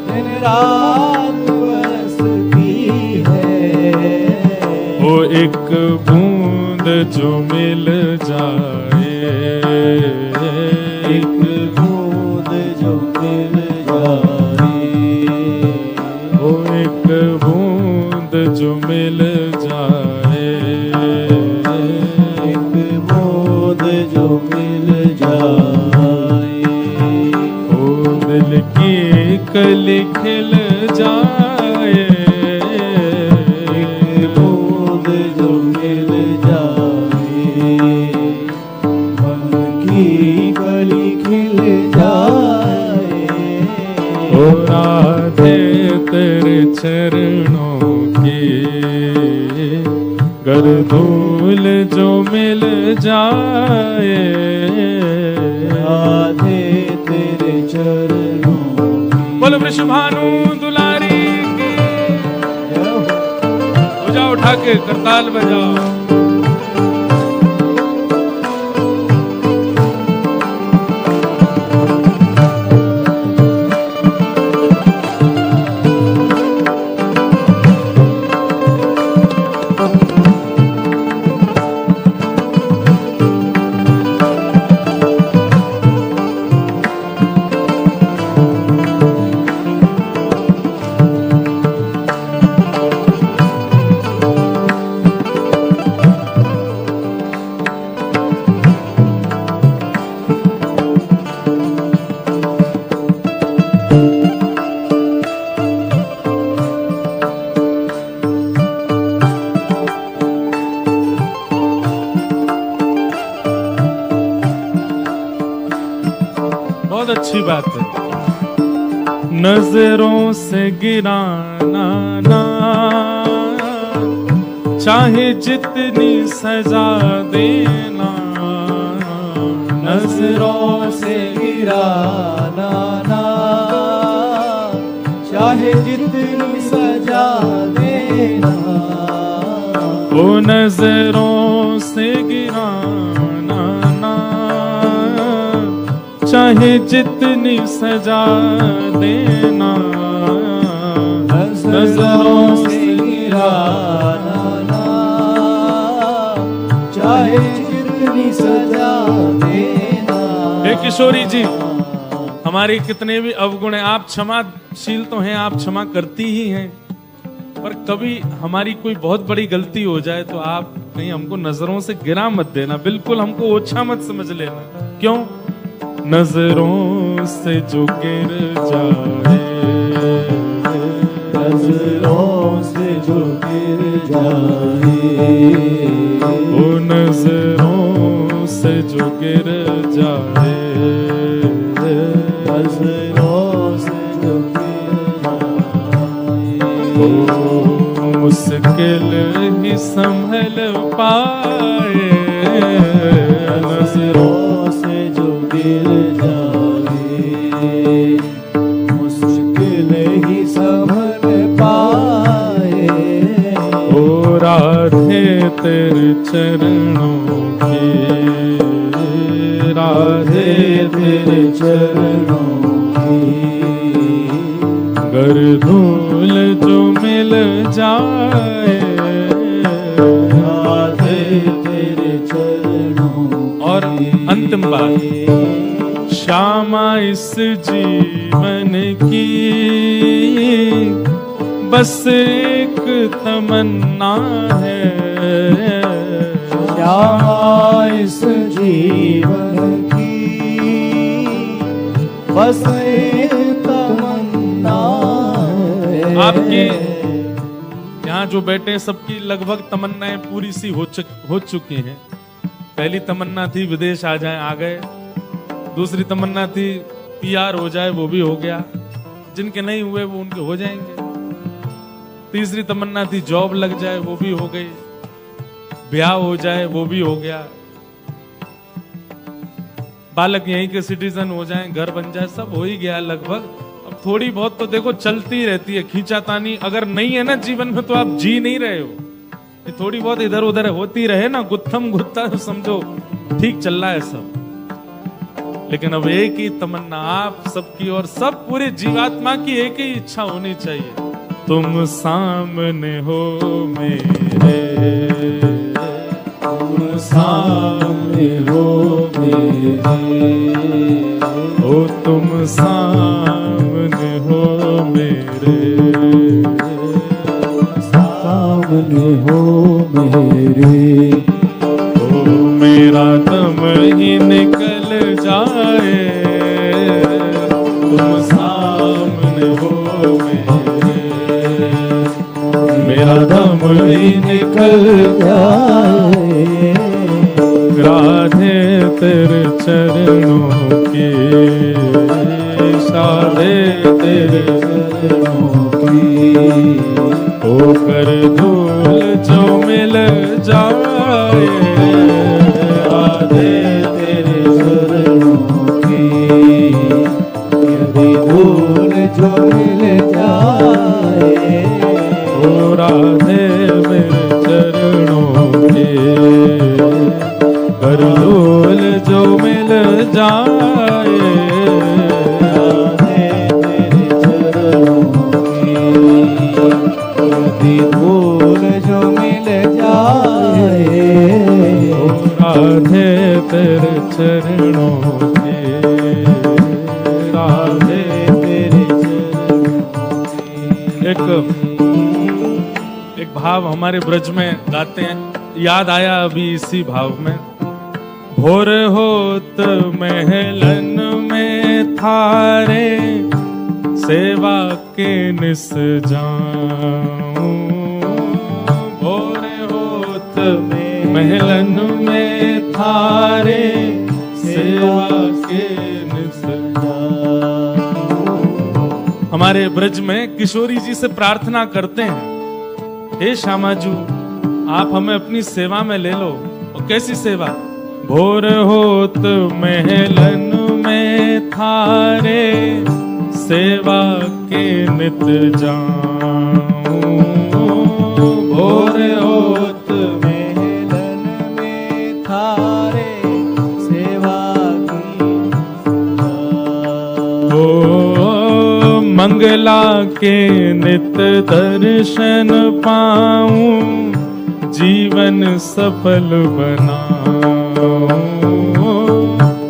दिन रात बरसती है। ओ एक बूंद जो मिल जाए, एक बूंद जो मिल जाए। ओ एक बूंद जो मिल जाए। एक बूंद जो मिल जाए। ओ दिल की कली खिल जाए। एक बूंद जो मिल जाए, मन की कली खिल जाए। ओ राधे तेरे चरणों की गर धूल जो मिल जाए। राधे तेरे चरणों की। बोलो वृषभानु दुलारी की। बजाओ उठा के करताल बजाओ। बहुत अच्छी बात है। नजरों से गिराना ना, चाहे जितनी सजा देना। नजरों से गिराना ना, चाहे जितनी सजा देना। ओ नजरों से गिराना ना, चाहे जितनी सजा देना। नजरों से गिराना ना, चाहे जितनी सजा देना। हे किशोरी जी, हमारी कितने भी अवगुण हैं, आप क्षमाशील तो हैं, आप क्षमा करती ही हैं, पर कभी हमारी कोई बहुत बड़ी गलती हो जाए तो आप कहीं हमको नजरों से गिरा मत देना, बिल्कुल हमको ओछा मत समझ लेना। क्यों? नजरों से जो गिर जाए नजरों से जो गिर जाए, वो नजरों से जो गिर जाए, नजरों से जो गिर जाए, वो मुश्किल ही संभल पाए, नजरों से जो गिर जाए, मुश्किल ही संभल पाए। ओ राधे तेरे चरणों की, राधे तेरे चरणों की, गर धूल जो मिल जाए, राधे तेरे चरणों की। और अंतिम बात, श्यामा इस जीवन की बस एक तमन्ना है, श्यामा इस जीवन की बस एक तमन्ना है। आपकी यहाँ जो बैठे हैं सबकी लगभग तमन्नाएं पूरी सी हो चुकी हैं। पहली तमन्ना थी विदेश आ जाए, आ गए। दूसरी तमन्ना थी PR हो जाए, वो भी हो गया। जिनके नहीं हुए वो उनके हो जाएंगे। तीसरी तमन्ना थी जॉब लग जाए, वो भी हो गई। ब्याह हो जाए, वो भी हो गया। बालक यहीं के सिटीजन हो जाएं, घर बन जाए, सब हो ही गया लगभग। अब थोड़ी बहुत तो देखो चलती रहती है खींचातानी। अगर नहीं है ना जीवन में तो आप जी नहीं रहे हो। ये थोड़ी बहुत इधर उधर होती रहे ना, गुत्थम गुत्था, तो समझो ठीक चल रहा है सब। लेकिन अब एक ही तमन्ना आप सबकी और सब पूरे जीवात्मा की एक ही इच्छा होनी चाहिए, तुम सामने हो मेरे, तुम सामने हो मेरे, ओ तुम सामने हो मेरे, सामने हो मेरे, ओ मेरा दम ही निकल जाए, तुम सामने हो मेरे, मेरा दम ही निकल जाए। राधे तेरे चरणों की, साधे तेरे चरणों की, होकर धूल जो मिल जाए, राधे तेरे चरणों की, यदि धूल जो मिल जाए, ओ राधे मेरे चरणों के, कर धूल जो मिल जाए, राधे तेरे चरणों की, यदि धूल जो मिल जाए, ओ राधे तेरे चरणों के, राधे तेरे चरणों की। एक भाव हमारे ब्रज में गाते हैं, याद आया अभी इसी भाव में। भोर होत महलन में थारे, सेवा के निस जाऊं, भोर होत महलन में थारे, सेवा के निस जाऊं। हमारे ब्रज में किशोरी जी से प्रार्थना करते हैं, हे श्यामाजू आप हमें अपनी सेवा में ले लो। और कैसी सेवा? भोर होत महलन में थारे, सेवा के नित जाऊं, भोर होत महलन में थारे, सेवा की ओ मंगला के नित दर्शन पाऊं, जीवन सफल बनाऊं,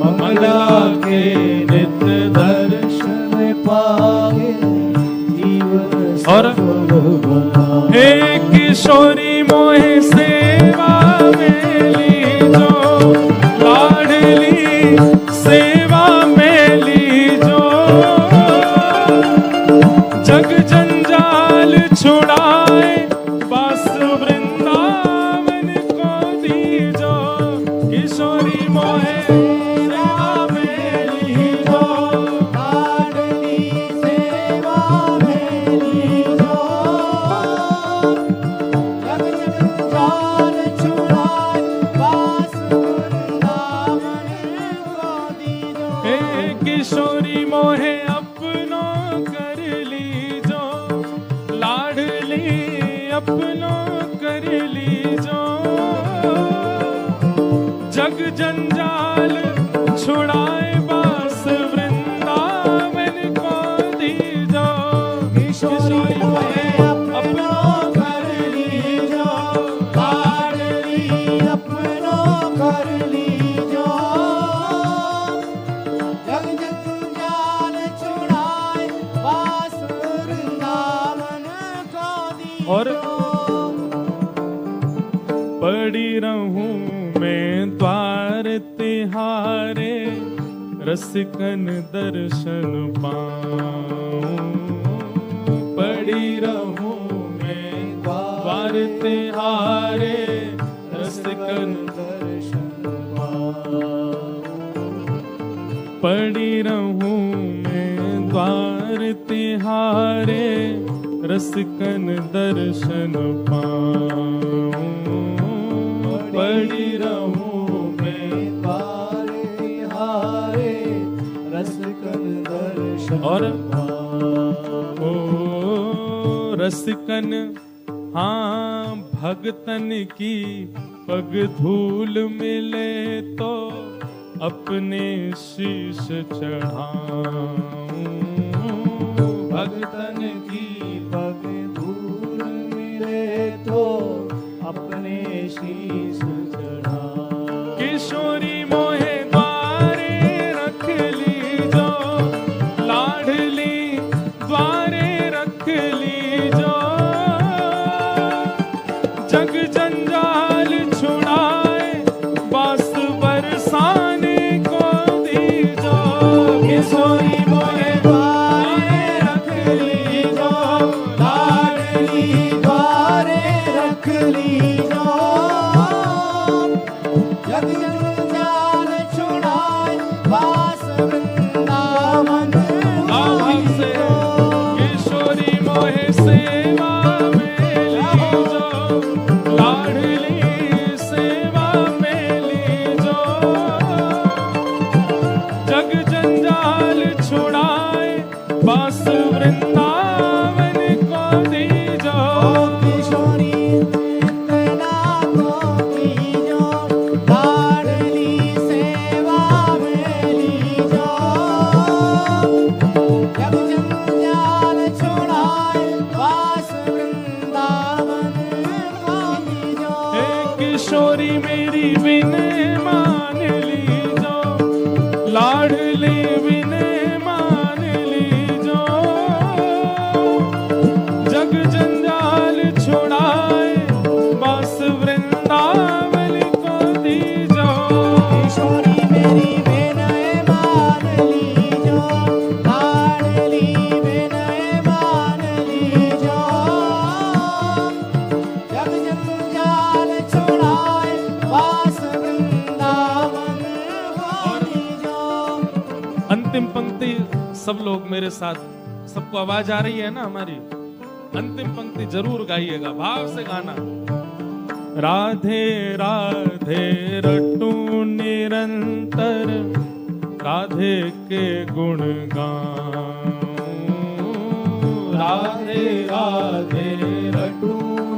मंगला के नित दर्शन पाए, जीवन और सफल बनाए। हे किशोरी मोहे सेवा में लीजो, लाडली सेवा में लीजो, जग जंजाल छुड़ाए बस वृंदावन को दीजो किशोरी मोहे सेवा में लीजो लाडली सेवा में लीजो जग जंजाल छुड़ाए बस वृंदावन को दीजो हे किशोरी मोहे अपनो कर लीजो लाडली अपनो कर लीजो जग जंजाल छुड़ाए बास वृंदावन को दीजो किशोरी मोहे अपनो कर लीजो लाडली अपनो कर लीजो जग जंजाल छुड़ाए बास वृंदावन को दीजो और पड़ी रहूं मैं द्वार तिहारे रसिकन दर्शन पाऊं पड़ी रहूं मैं द्वार तिहारे रसिकन दर्शन पड़ी रहूं मैं द्वार तिहारे रसिकन दर्शन पाऊं पड़ी रहूं मैं द्वार तिहारे रसिकन दर्शन और ओ रसिकन हाँ भगतन की पग धूल मिले तो अपने शीश चढ़ाऊं भगतन की पग धूल मिले तो अपने शीश चढ़ा किशोरी मोहे द्वारे रख लीजो लाडली द्वारे रख लीजो जग जंजाल छुड़ाए बस बरसाने को दीजो किशोरी मोहे द्वारे रख लीजो लाडली द्वारे रख लीजो जग जंजाल छुड़ाए बास वृंदावन भाव से किशोरी मोहे सेवा में लीजो लाडली सेवा में लीजो जग जंजाल छुड़ाए बस वृंदावन को दीजो किशोरी इतना को दीजो लाडली सेवा में लीजो जग जंजाल छुड़ाए बास वृंदावन को दीजो हे किशोरी मेरी विनय मान लीजो लाडली विनय मान लीजो जग जंजाल छुड़ाए बस वृंदावन को दीजो किशोरी मेरी विनय मान लीजो लाडली विनय मान लीजो जग जंजाल छुड़ाए बास वृंदावन को दीजो अंतिम पंक्ति सब लोग मेरे साथ सबको आवाज आ रही है ना हमारी अंतिम पंक्ति जरूर गाइएगा भाव से गाना राधे राधे रटू निरंतर राधे के गुण गाऊं राधे राधे रटू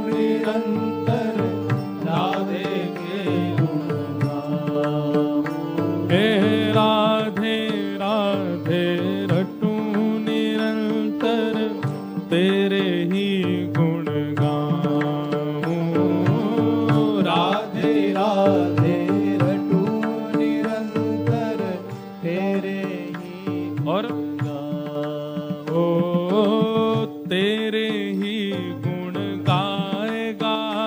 निरंतर राधे के गुण गाऊं हे राधे राधे रटू निरंतर तेरे ही गुण गाऊं राधे राधे रटू निरंतर तेरे ही और ओ तेरे ही गुण गाए गाए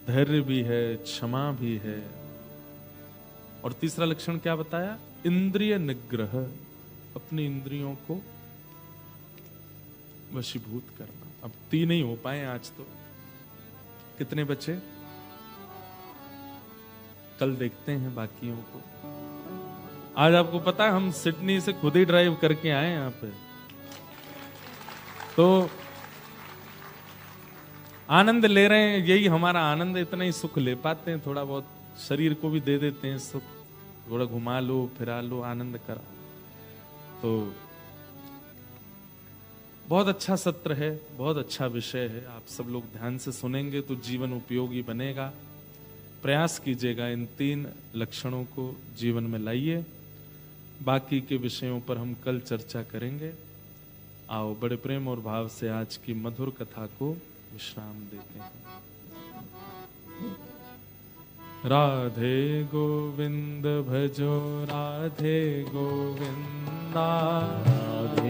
धैर्य भी है, क्षमा भी है। और तीसरा लक्षण क्या बताया? इंद्रिय निग्रह, अपनी इंद्रियों को वशीभूत करना। अब 3 ही हो पाए आज तो, कितने बचे? कल देखते हैं बाकियों को। आज आपको पता है हम सिडनी से खुद ही ड्राइव करके आए यहाँ पे, तो आनंद ले रहे हैं। यही हमारा आनंद है, इतना ही सुख ले पाते हैं। थोड़ा बहुत शरीर को भी दे देते हैं सुख, थोड़ा घुमा लो फिरा लो, आनंद करा। तो बहुत अच्छा सत्र है, बहुत अच्छा विषय है। आप सब लोग ध्यान से सुनेंगे तो जीवन उपयोगी बनेगा। प्रयास कीजिएगा इन 3 लक्षणों को जीवन में लाइए। बाकी के विषयों पर हम कल चर्चा करेंगे। आओ बड़े प्रेम और भाव से आज की मधुर कथा को विश्राम देते हैं। राधे गोविंद भजो राधे गोविंदा, राधे